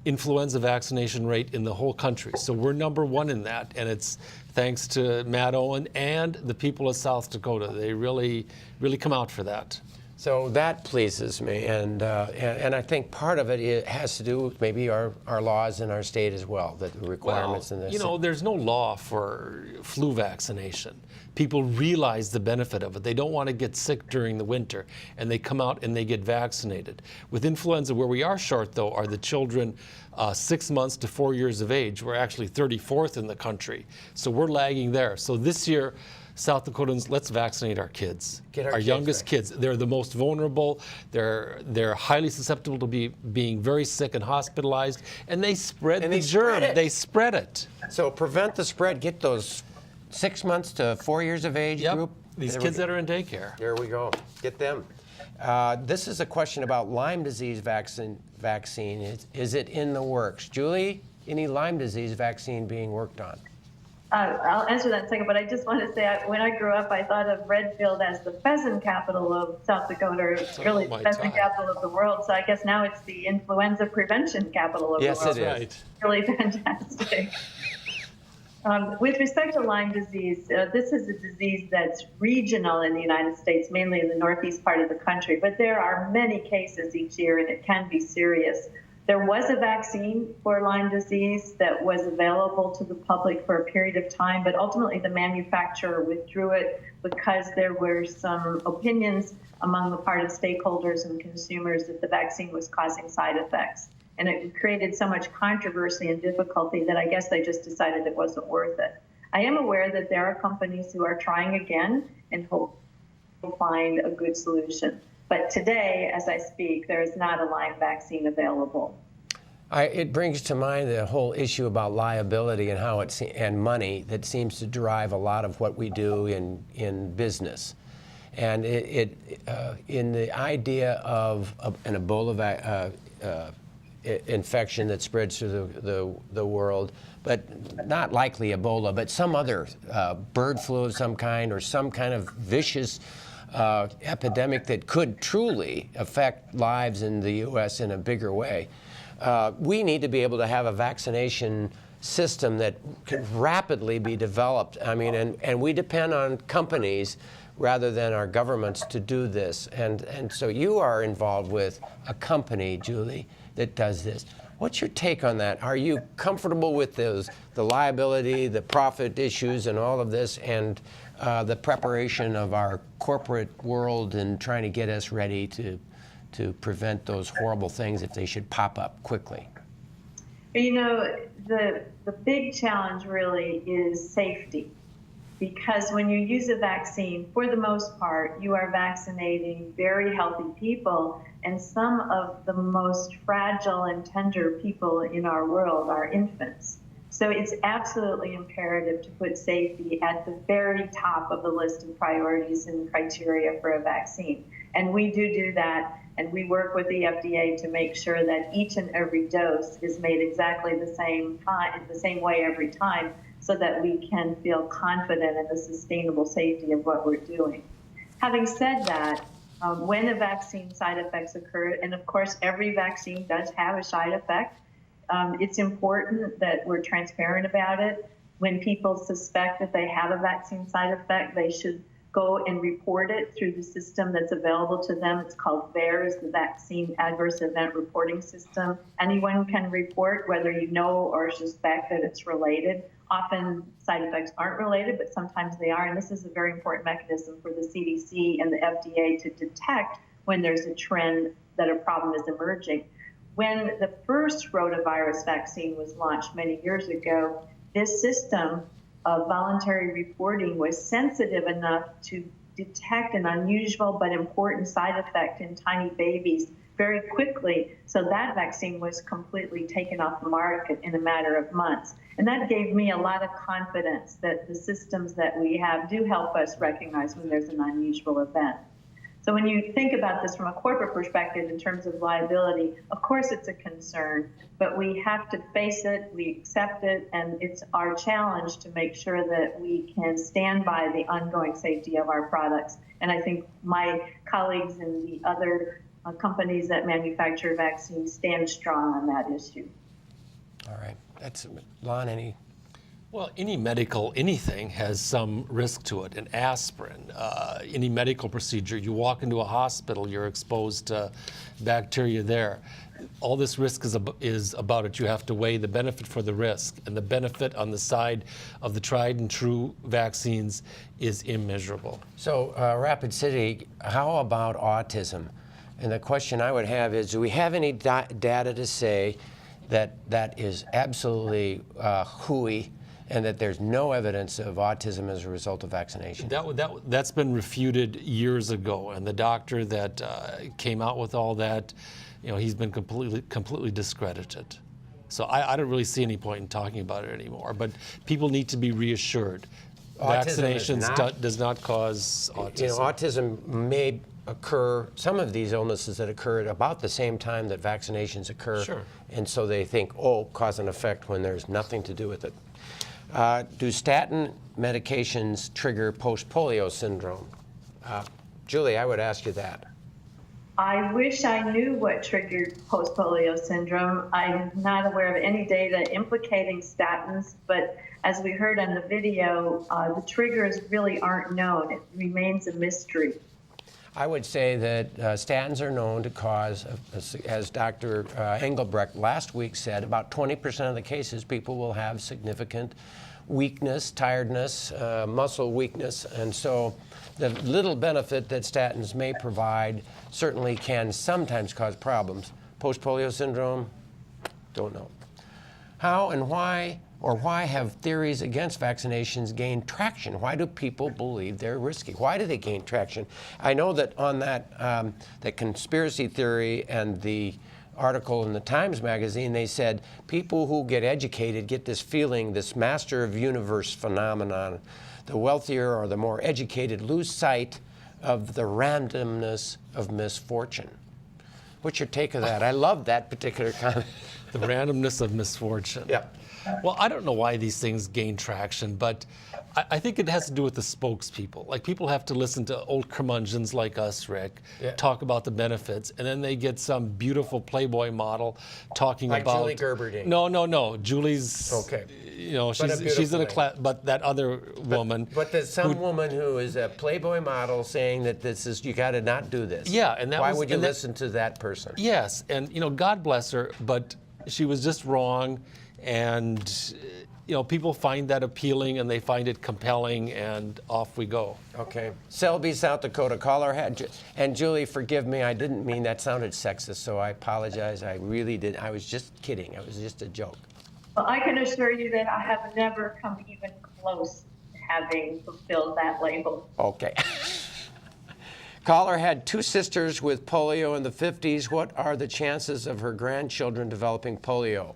influenza vaccination rate in the whole country. So we're #1 in that, and it's thanks to Matt Owen and the people of South Dakota. They really come out for that. So that pleases me, and I think part of it has to do with maybe our laws in our state as well, that the requirements in this. You know, there's no law for flu vaccination. People realize the benefit of it. They don't want to get sick during the winter, and they come out and they get vaccinated. With influenza, where we are short, though, are the children 6 months to 4 years of age. We're actually 34th in the country, so we're lagging there. So this year, South Dakotans, let's vaccinate our kids. Get our our kids youngest right. kids. They're the most vulnerable. They're highly susceptible to being very sick and hospitalized, and they spread the germ. They spread it. So prevent the spread. Get those 6 months to 4 years of age group. These kids that are in daycare. There we go. Get them. This is a question about Lyme disease vaccine. Is it in the works? Julie, any Lyme disease vaccine being worked on? I'll answer that in a second, but I just want to say, when I grew up, I thought of Redfield as the pheasant capital of South Dakota. It's really the pheasant capital of the world. So I guess now it's the influenza prevention capital of the world. Yes, it is. Really fantastic. With respect to Lyme disease, this is a disease that's regional in the United States, mainly in the northeast part of the country, but there are many cases each year, and it can be serious. There was a vaccine for Lyme disease that was available to the public for a period of time, but ultimately the manufacturer withdrew it because there were some opinions among the part of stakeholders and consumers that the vaccine was causing side effects. And it created so much controversy and difficulty that I guess they just decided it wasn't worth it. I am aware that there are companies who are trying again and hope to find a good solution. But today, as I speak, there is not a Lyme vaccine available. It brings to mind the whole issue about liability and how and money that seems to drive a lot of what we do in business. And in the idea of an Ebola infection that spreads through the world, but not likely Ebola, but some other bird flu of some kind or some kind of vicious epidemic that could truly affect lives in the U.S. in a bigger way. We need to be able to have a vaccination system that can rapidly be developed. I mean, and we depend on companies rather than our governments to do this. And so you are involved with a company, Julie, that does this. What's your take on that? Are you comfortable with the liability, the profit issues, and all of this, and the preparation of our corporate world and trying to get us ready to prevent those horrible things if they should pop up quickly? You know, the big challenge really is safety. Because when you use a vaccine, for the most part, you are vaccinating very healthy people, and some of the most fragile and tender people in our world are infants. So it's absolutely imperative to put safety at the very top of the list of priorities and criteria for a vaccine. And we do that, and we work with the FDA to make sure that each and every dose is made exactly the same way every time, so that we can feel confident in the sustainable safety of what we're doing. Having said that, when a vaccine side effects occur, and of course every vaccine does have a side effect, it's important that we're transparent about it. When people suspect that they have a vaccine side effect, they should go and report it through the system that's available to them. It's called VAERS, the Vaccine Adverse Event Reporting System. Anyone can report whether you know or suspect that it's related. Often side effects aren't related, but sometimes they are, and this is a very important mechanism for the CDC and the FDA to detect when there's a trend that a problem is emerging. When the first rotavirus vaccine was launched many years ago, this system of voluntary reporting was sensitive enough to detect an unusual but important side effect in tiny babies very quickly, so that vaccine was completely taken off the market in a matter of months. And that gave me a lot of confidence that the systems that we have do help us recognize when there's an unusual event. So when you think about this from a corporate perspective in terms of liability, of course it's a concern, but we have to face it, we accept it, and it's our challenge to make sure that we can stand by the ongoing safety of our products. And I think my colleagues in the other companies that manufacture vaccines stand strong on that issue. All right. That's Lon, any? Well, any medical anything has some risk to it. An aspirin, any medical procedure, you walk into a hospital, you're exposed to bacteria there. All this risk is about it. You have to weigh the benefit for the risk, and the benefit on the side of the tried and true vaccines is immeasurable. So, Rapid City, how about autism? And the question I would have is, do we have any data to say that that is absolutely hooey, and that there's no evidence of autism as a result of vaccination? That's been refuted years ago, and the doctor that came out with all that, he's been completely discredited. So I don't really see any point in talking about it anymore. But people need to be reassured. Vaccinations does not cause autism. Autism may occur, some of these illnesses that occur at about the same time that vaccinations occur. Sure. And so they think, cause and effect when there's nothing to do with it. Do statin medications trigger post-polio syndrome? Julie, I would ask you that. I wish I knew what triggered post-polio syndrome. I'm not aware of any data implicating statins, but as we heard on the video, the triggers really aren't known. It remains a mystery. I would say that statins are known to cause, as Dr. Engelbrecht last week said, about 20% of the cases people will have significant weakness, tiredness, muscle weakness, and so the little benefit that statins may provide certainly can sometimes cause problems. Post-polio syndrome, don't know. How and why, or why have theories against vaccinations gained traction? Why do people believe they're risky? Why do they gain traction? I know that on that, that conspiracy theory and the article in the Times magazine, they said people who get educated get this feeling, this master of universe phenomenon. The wealthier or the more educated lose sight of the randomness of misfortune. What's your take of that? I love that particular comment. The randomness of misfortune. Yep. Well, I don't know why these things gain traction, but I think it has to do with the spokespeople. Like, people have to listen to old curmudgeons like us, Rick, talk about the benefits, and then they get some beautiful Playboy model talking like about... Julie Gerberding. No. Julie's... Okay. She's in a class, but that other woman... But there's some woman who is a Playboy model saying that this is, you got to not do this. Yeah, and that Why would you listen to that person? Yes, and God bless her, but she was just wrong, and people find that appealing and they find it compelling, and off we go. Okay. Selby, South Dakota. Caller had, and Julie, forgive me, I didn't mean that sounded sexist, so I apologize. I really did. I was just kidding. It was just a joke. Well, I can assure you that I have never come even close to having fulfilled that label. Okay. Caller had 2 sisters with polio in the 50s. What are the chances of her grandchildren developing polio?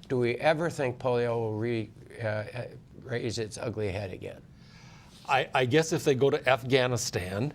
Do we ever think polio will raise its ugly head again? I guess if they go to Afghanistan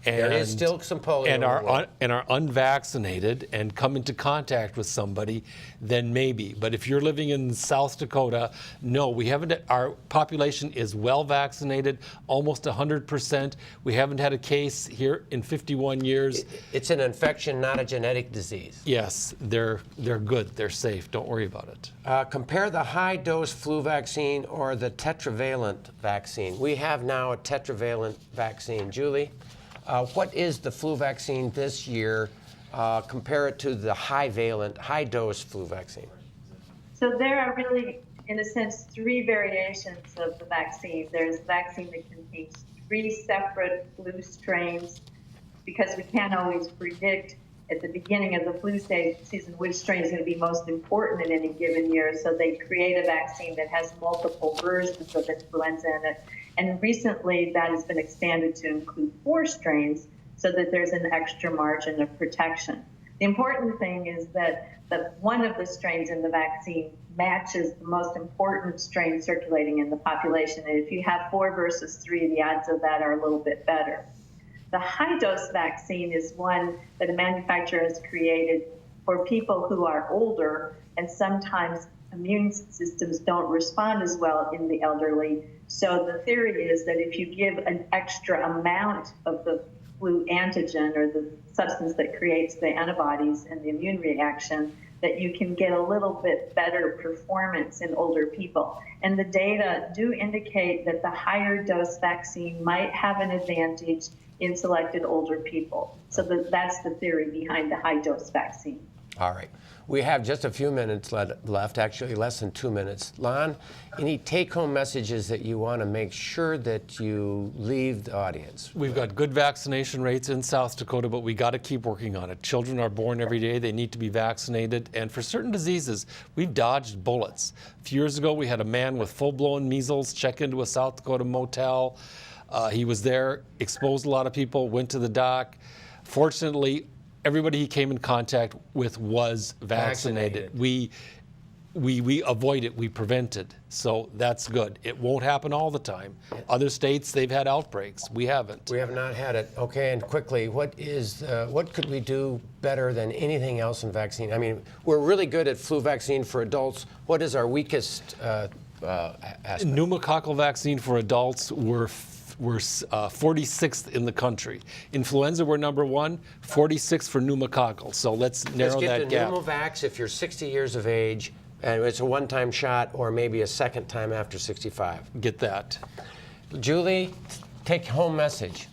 and there is still some polio and are unvaccinated and come into contact with somebody, then maybe. But if you're living in South Dakota, no, we haven't. Our population is well vaccinated, almost 100%. We haven't had a case here in 51 years. It's an infection, not a genetic disease. Yes, they're good. They're safe. Don't worry about it. Compare the high-dose flu vaccine or the tetravalent vaccine. We have now a tetravalent vaccine. Julie? What is the flu vaccine this year? Compare it to the high-dose flu vaccine. So there are really, in a sense, 3 variations of the vaccine. There's a vaccine that contains 3 separate flu strains, because we can't always predict at the beginning of the flu season which strain is going to be most important in any given year. So they create a vaccine that has multiple versions of influenza in it. And recently, that has been expanded to include 4 strains so that there's an extra margin of protection. The important thing is that one of the strains in the vaccine matches the most important strain circulating in the population. And if you have 4 versus 3, the odds of that are a little bit better. The high-dose vaccine is one that a manufacturer has created for people who are older, and sometimes immune systems don't respond as well in the elderly. So the theory is that if you give an extra amount of the flu antigen, or the substance that creates the antibodies and the immune reaction, that you can get a little bit better performance in older people. And the data do indicate that the higher dose vaccine might have an advantage in selected older people. So that's the theory behind the high dose vaccine. All right. We have just a few minutes left, actually less than 2 minutes. Lon, any take-home messages that you want to make sure that you leave the audience? We've got good vaccination rates in South Dakota, but we got to keep working on it. Children are born every day. They need to be vaccinated. And for certain diseases, we've dodged bullets. A few years ago, we had a man with full-blown measles check into a South Dakota motel. He was there, exposed a lot of people, went to the doc. Fortunately, everybody he came in contact with was vaccinated. We avoid it, we prevent it. So that's good. It won't happen all the time. Other states, they've had outbreaks. We haven't. We have not had it. Okay, and quickly, what could we do better than anything else in vaccine? I mean, we're really good at flu vaccine for adults. What is our weakest aspect? Pneumococcal vaccine for adults, we're 46th in the country. Influenza, we're number 1, 46th for pneumococcal. So let's narrow that gap. Let's get the Pneumovax if you're 60 years of age, and it's a one-time shot or maybe a second time after 65. Get that. Julie, take-home message.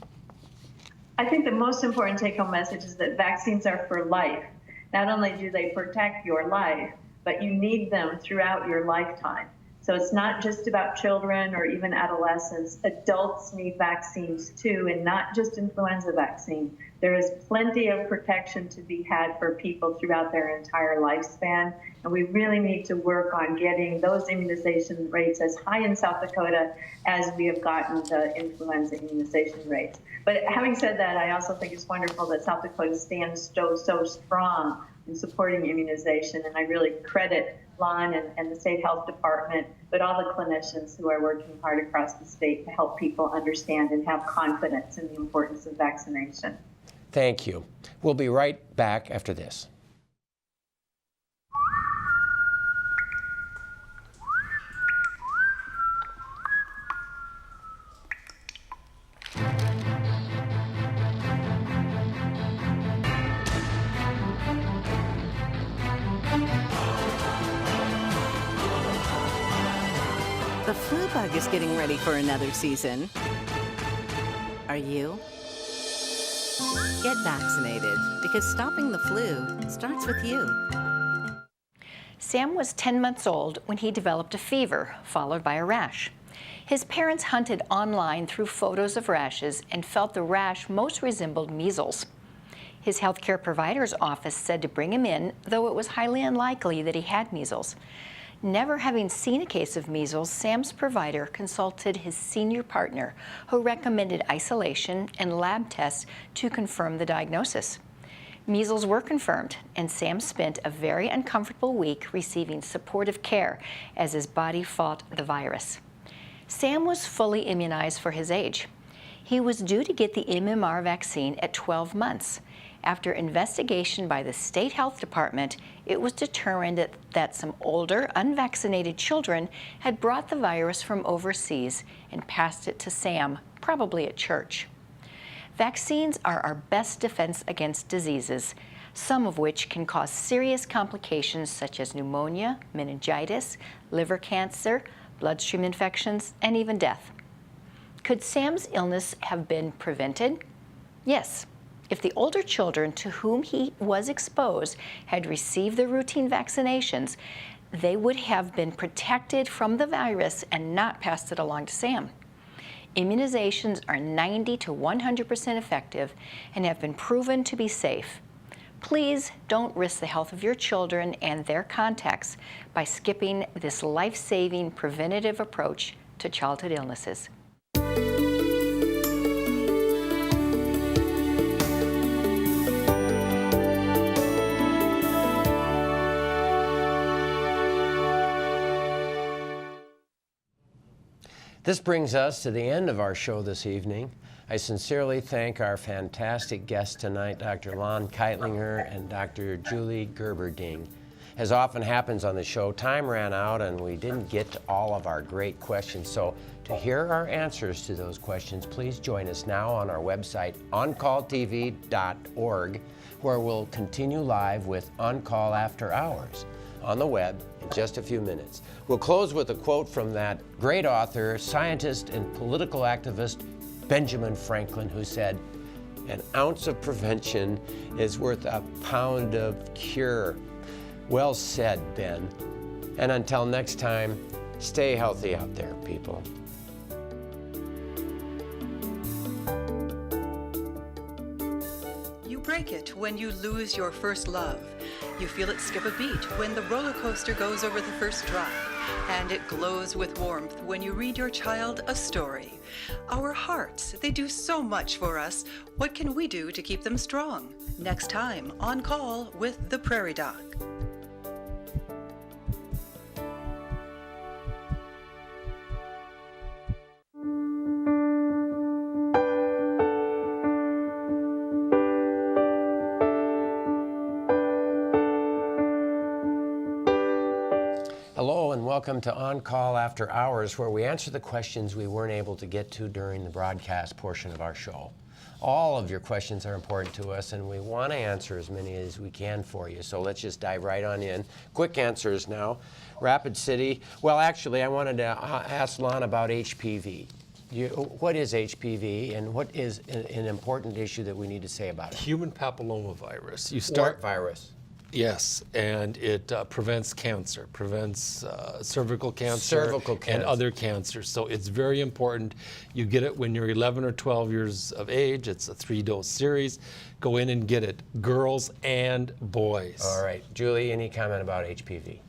I think the most important take-home message is that vaccines are for life. Not only do they protect your life, but you need them throughout your lifetime. So it's not just about children or even adolescents. Adults need vaccines too, and not just influenza vaccine. There is plenty of protection to be had for people throughout their entire lifespan. And we really need to work on getting those immunization rates as high in South Dakota as we have gotten the influenza immunization rates. But having said that, I also think it's wonderful that South Dakota stands so strong in supporting immunization. And I really credit Lon and the State Health Department, but all the clinicians who are working hard across the state to help people understand and have confidence in the importance of vaccination. Thank you. We'll be right back after this. The flu bug is getting ready for another season. Are you? Get vaccinated, because stopping the flu starts with you. Sam was 10 months old when he developed a fever, followed by a rash. His parents hunted online through photos of rashes and felt the rash most resembled measles. His healthcare provider's office said to bring him in, though it was highly unlikely that he had measles. Never having seen a case of measles, Sam's provider consulted his senior partner, who recommended isolation and lab tests to confirm the diagnosis. Measles were confirmed, and Sam spent a very uncomfortable week receiving supportive care as his body fought the virus. Sam was fully immunized for his age. He was due to get the MMR vaccine at 12 months. After investigation by the State Health Department, it was determined that some older, unvaccinated children had brought the virus from overseas and passed it to Sam, probably at church. Vaccines are our best defense against diseases, some of which can cause serious complications such as pneumonia, meningitis, liver cancer, bloodstream infections, and even death. Could Sam's illness have been prevented? Yes. If the older children to whom he was exposed had received the routine vaccinations, they would have been protected from the virus and not passed it along to Sam. Immunizations are 90 to 100% effective and have been proven to be safe. Please don't risk the health of your children and their contacts by skipping this life-saving preventative approach to childhood illnesses. This brings us to the end of our show this evening. I sincerely thank our fantastic guests tonight, Dr. Lon Keitlinger and Dr. Julie Gerberding. As often happens on the show, time ran out and we didn't get to all of our great questions. So To hear our answers to those questions, please join us now on our website, oncalltv.org, where we'll continue live with On Call After Hours on the web in just a few minutes. We'll close with a quote from that great author, scientist, and political activist, Benjamin Franklin, who said, "An ounce of prevention is worth a pound of cure." Well said, Ben. And until next time, stay healthy out there, people. You break it when you lose your first love. You feel it skip a beat when the roller coaster goes over the first drop. And it glows with warmth when you read your child a story. Our hearts, they do so much for us. What can we do to keep them strong? Next time, On Call with the Prairie Doc. Hello and welcome to On Call After Hours, where we answer the questions we weren't able to get to during the broadcast portion of our show. All of your questions are important to us, and we want to answer as many as we can for you. So let's just dive right on in. Quick answers now. Rapid City. Well, actually, I wanted to ask Lon about HPV. What is HPV, and what is an important issue that we need to say about it? Human papillomavirus. What virus? Yes, and it prevents cancer, prevents cervical cancer, and other cancers. So it's very important. You get it when you're 11 or 12 years of age. It's a 3-dose series. Go in and get it, girls and boys. All right. Julie, any comment about HPV?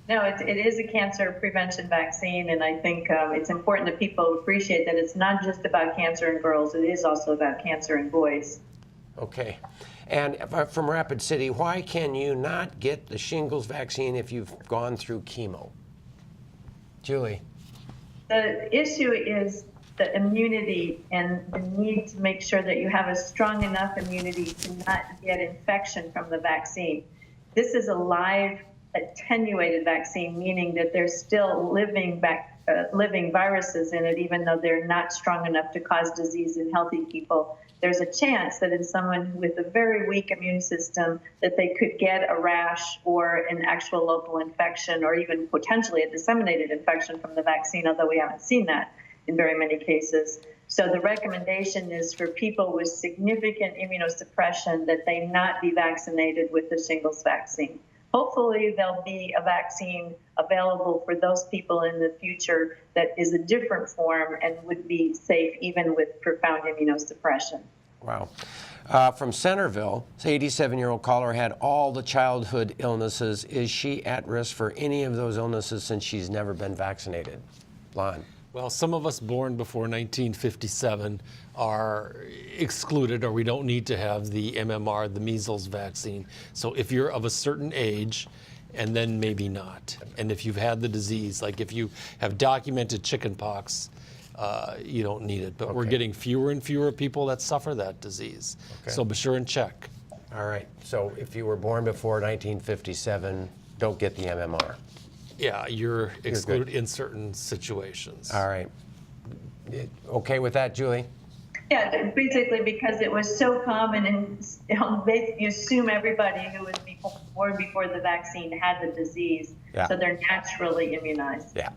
No, it is a cancer prevention vaccine, and I think it's important that people appreciate that it's not just about cancer in girls. It is also about cancer in boys. Okay. And from Rapid City, why can you not get the shingles vaccine if you've gone through chemo? Julie. The issue is the immunity and the need to make sure that you have a strong enough immunity to not get infection from the vaccine. This is a live attenuated vaccine, meaning that there's still living viruses in it, even though they're not strong enough to cause disease in healthy people. There's a chance that in someone with a very weak immune system that they could get a rash or an actual local infection, or even potentially a disseminated infection from the vaccine, although we haven't seen that in very many cases. So the recommendation is for people with significant immunosuppression that they not be vaccinated with the shingles vaccine. Hopefully there'll be a vaccine available for those people in the future that is a different form and would be safe even with profound immunosuppression. Wow. From Centerville, this 87-year-old caller had all the childhood illnesses. Is she at risk for any of those illnesses since she's never been vaccinated? Lon. Well, some of us born before 1957 are excluded, or we don't need to have the MMR, the measles vaccine. So if you're of a certain age, and then maybe not. And if you've had the disease, like if you have documented chickenpox, you don't need it. But we're getting fewer and fewer people that suffer that disease. Okay. So be sure and check. All right. So if you were born before 1957, don't get the MMR. Yeah, you're excluded in certain situations. All right. Okay with that, Julie? Yeah, basically because it was so common, and you assume everybody who was born before the vaccine had the disease, so they're naturally immunized. Yeah.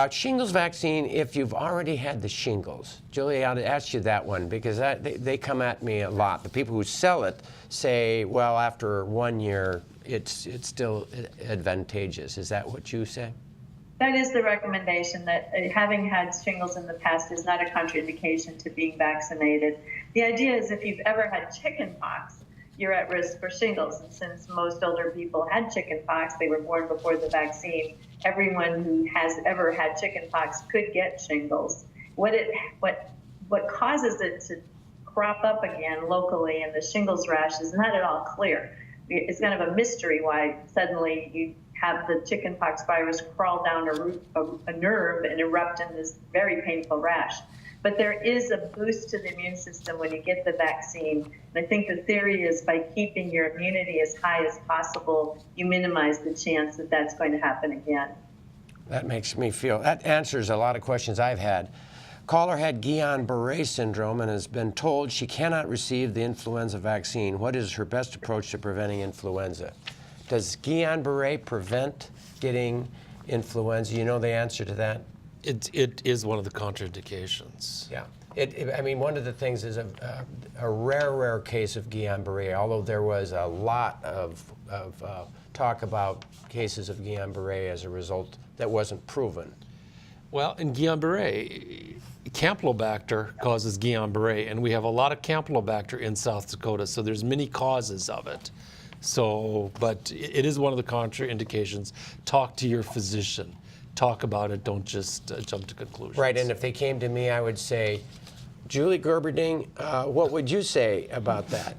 Shingles vaccine, if you've already had the shingles. Julie, I'll ask you that one because they come at me a lot. The people who sell it say, well, after 1 year, it's still advantageous. Is that what you say? That is the recommendation, that having had shingles in the past is not a contraindication to being vaccinated. The idea is if you've ever had chickenpox, you're at risk for shingles. And since most older people had chickenpox, they were born before the vaccine, everyone who has ever had chickenpox could get shingles. What causes it to crop up again locally in the shingles rash is not at all clear. It's kind of a mystery why suddenly you have the chickenpox virus crawl down a nerve and erupt in this very painful rash. But there is a boost to the immune system when you get the vaccine. And I think the theory is by keeping your immunity as high as possible, you minimize the chance that that's going to happen again. That makes me feel, that answers a lot of questions I've had. Caller had Guillain-Barré syndrome and has been told she cannot receive the influenza vaccine. What is her best approach to preventing influenza? Does Guillain-Barré prevent getting influenza? You know the answer to that? It is one of the contraindications. Yeah. I mean, one of the things is a rare case of Guillain-Barré, although there was a lot of talk about cases of Guillain-Barré as a result that wasn't proven. Well, in Guillain-Barré, Campylobacter causes Guillain-Barré, and we have a lot of Campylobacter in South Dakota, so there's many causes of it. So, but it is one of the contraindications. Talk to your physician. Talk about it, don't just jump to conclusions. Right, and if they came to me, I would say, Julie Gerberding, what would you say about that?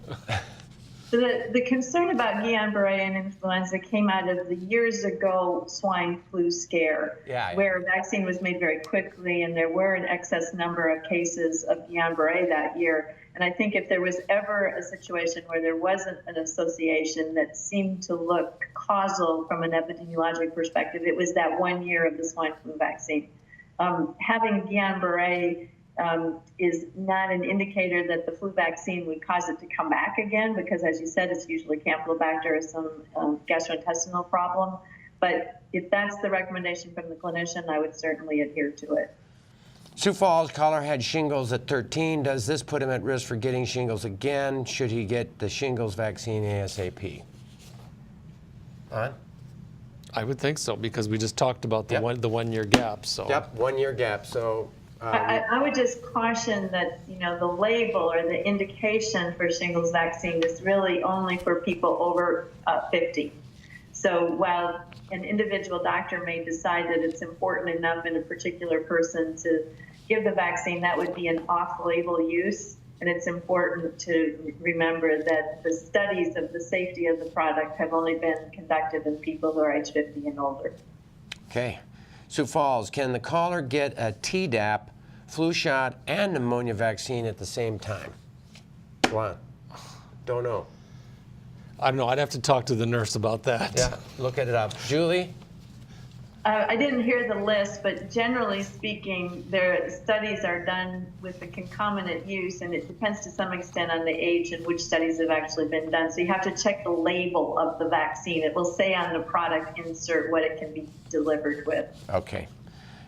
The concern about Guillain-Barré and influenza came out of the years ago swine flu scare, where a vaccine was made very quickly, and there were an excess number of cases of Guillain-Barré that year. And I think if there was ever a situation where there wasn't an association that seemed to look causal from an epidemiologic perspective, it was that 1 year of the swine flu vaccine. Having Guillain-Barré is not an indicator that the flu vaccine would cause it to come back again, because as you said, it's usually Campylobacter or some gastrointestinal problem. But if that's the recommendation from the clinician, I would certainly adhere to it. Sioux Falls caller had shingles at 13. Does this put him at risk for getting shingles again? Should he get the shingles vaccine ASAP? Huh? I would think so, because we just talked about the 1 year gap. So. Yep, 1 year gap. So. I would just caution that, you know, the label or the indication for shingles vaccine is really only for people over 50. So while an individual doctor may decide that it's important enough in a particular person to give the vaccine, that would be an off-label use. And it's important to remember that the studies of the safety of the product have only been conducted in people who are age 50 and older. Okay. Sioux Falls, can the caller get a Tdap, flu shot, and pneumonia vaccine at the same time? What? Don't know. I don't know. I'd have to talk to the nurse about that. Yeah, look it up. Julie? I didn't hear the list, but generally speaking, their studies are done with the concomitant use, and it depends to some extent on the age and which studies have actually been done. So you have to check the label of the vaccine. It will say on the product insert what it can be delivered with. Okay.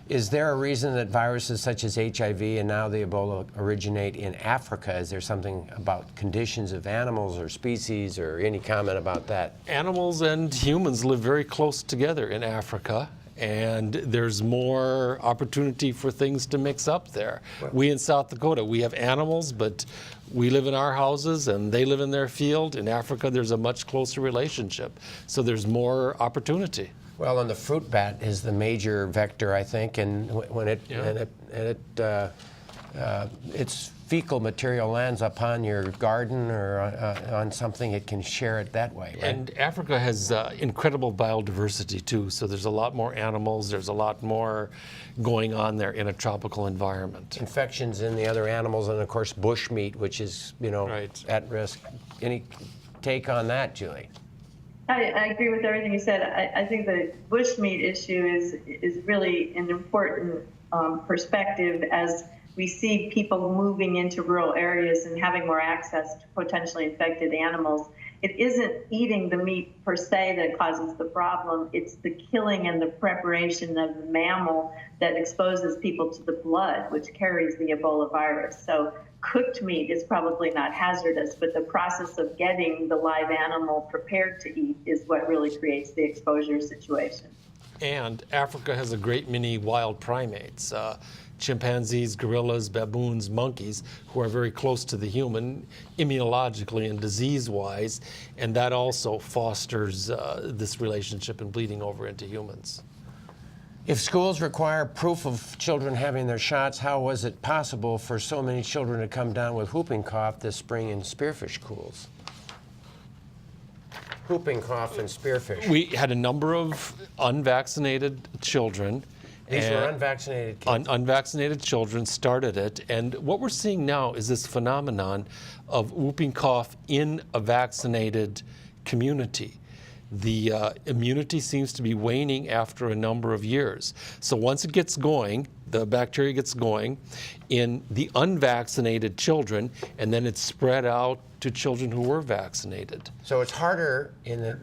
Is there a reason that viruses such as HIV and now the Ebola originate in Africa? Is there something about conditions of animals or species, or any comment about that? Animals and humans live very close together in Africa, and there's more opportunity for things to mix up there. Well, we in South Dakota, we have animals, but we live in our houses and they live in their field. In Africa, there's a much closer relationship, so there's more opportunity. Well, and the fruit bat is the major vector, I think, and when its fecal material lands upon your garden or on something, it can share it that way, right? And Africa has incredible biodiversity too, so there's a lot more animals, there's a lot more going on there in a tropical environment. Infections in the other animals, and of course bushmeat, which is, you know, at risk. Any take on that, Julie? I agree with everything you said. I think the bushmeat issue is really an important perspective as we see people moving into rural areas and having more access to potentially infected animals. It isn't eating the meat per se that causes the problem. It's the killing and the preparation of the mammal that exposes people to the blood, which carries the Ebola virus. So cooked meat is probably not hazardous, but the process of getting the live animal prepared to eat is what really creates the exposure situation. And Africa has a great many wild primates, chimpanzees, gorillas, baboons, monkeys, who are very close to the human immunologically and disease-wise, and that also fosters this relationship and bleeding over into humans. If schools require proof of children having their shots, how was it possible for so many children to come down with whooping cough this spring in spearfish schools? Whooping cough and spearfish. We had a number of unvaccinated children. These were unvaccinated kids. Unvaccinated children started it, and what we're seeing now is this phenomenon of whooping cough in a vaccinated community. the immunity seems to be waning after a number of years. So once it gets going, the bacteria gets going in the unvaccinated children, and then it's spread out to children who were vaccinated. So it's harder,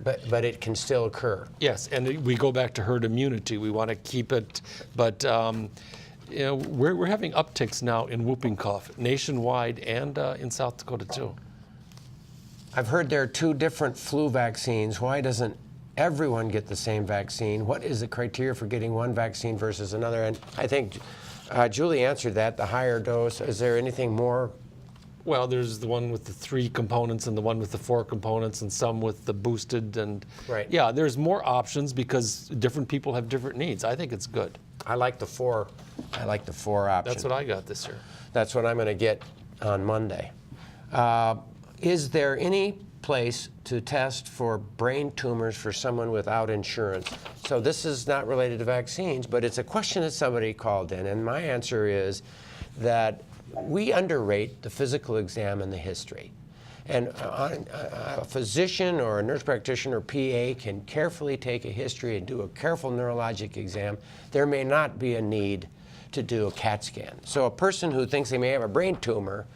but it can still occur. Yes, and we go back to herd immunity. We want to keep it, but we're having upticks now in whooping cough nationwide and in South Dakota too. I've heard there are 2 different flu vaccines. Why doesn't everyone get the same vaccine? What is the criteria for getting one vaccine versus another? And I think Julie answered that, the higher dose. Is there anything more? Well, there's the one with the 3 components and the one with the 4 components and some with the boosted and right. Yeah, there's more options because different people have different needs. I think it's good. I like the 4. I like the 4 option. That's what I got this year. That's what I'm going to get on Monday. Is there any place to test for brain tumors for someone without insurance? So this is not related to vaccines, but it's a question that somebody called in, and my answer is that we underrate the physical exam and the history. And a physician or a nurse practitioner, PA, can carefully take a history and do a careful neurologic exam. There may not be a need to do a CAT scan. So a person who thinks they may have a brain tumor,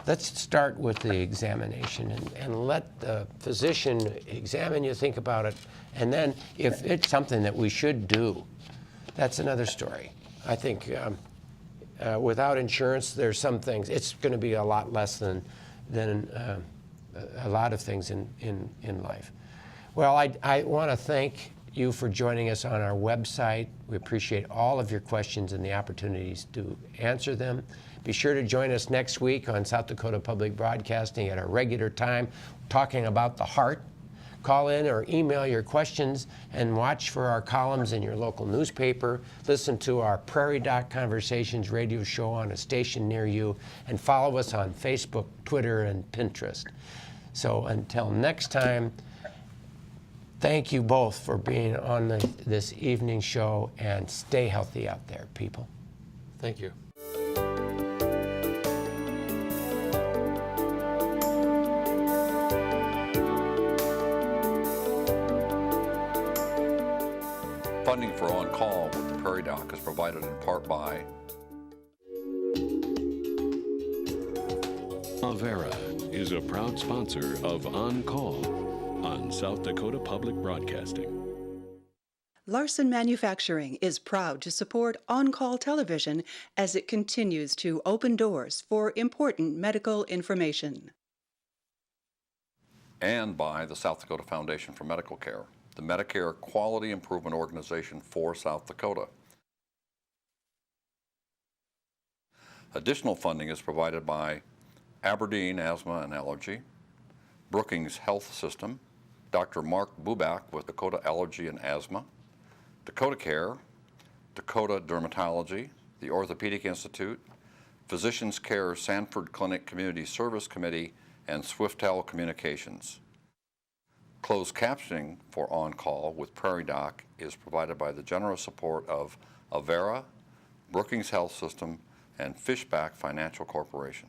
let's start with the examination and let the physician examine you, think about it, and then if it's something that we should do, that's another story. I think without insurance, there's some things, it's going to be a lot less than a lot of things in life. Well, I want to thank you for joining us on our website. We appreciate all of your questions and the opportunities to answer them. Be sure to join us next week on South Dakota Public Broadcasting at our regular time, talking about the heart. Call in or email your questions and watch for our columns in your local newspaper. Listen to our Prairie Doc Conversations radio show on a station near you, and follow us on Facebook, Twitter, and Pinterest. So until next time, thank you both for being on this evening show, and stay healthy out there, people. Thank you. Funding for On Call with the Prairie Doc is provided in part by Avera is a proud sponsor of On Call on South Dakota Public Broadcasting. Larson Manufacturing is proud to support On-Call Television as it continues to open doors for important medical information. and by the South Dakota Foundation for Medical Care, the Medicare Quality Improvement Organization for South Dakota. Additional funding is provided by Aberdeen Asthma and Allergy, Brookings Health System, Dr. Mark Bubak with Dakota Allergy and Asthma, Dakota Care, Dakota Dermatology, the Orthopedic Institute, Physicians Care Sanford Clinic Community Service Committee, and Swiftel Communications. Closed captioning for On Call with Prairie Doc is provided by the generous support of Avera, Brookings Health System, and Fishback Financial Corporation.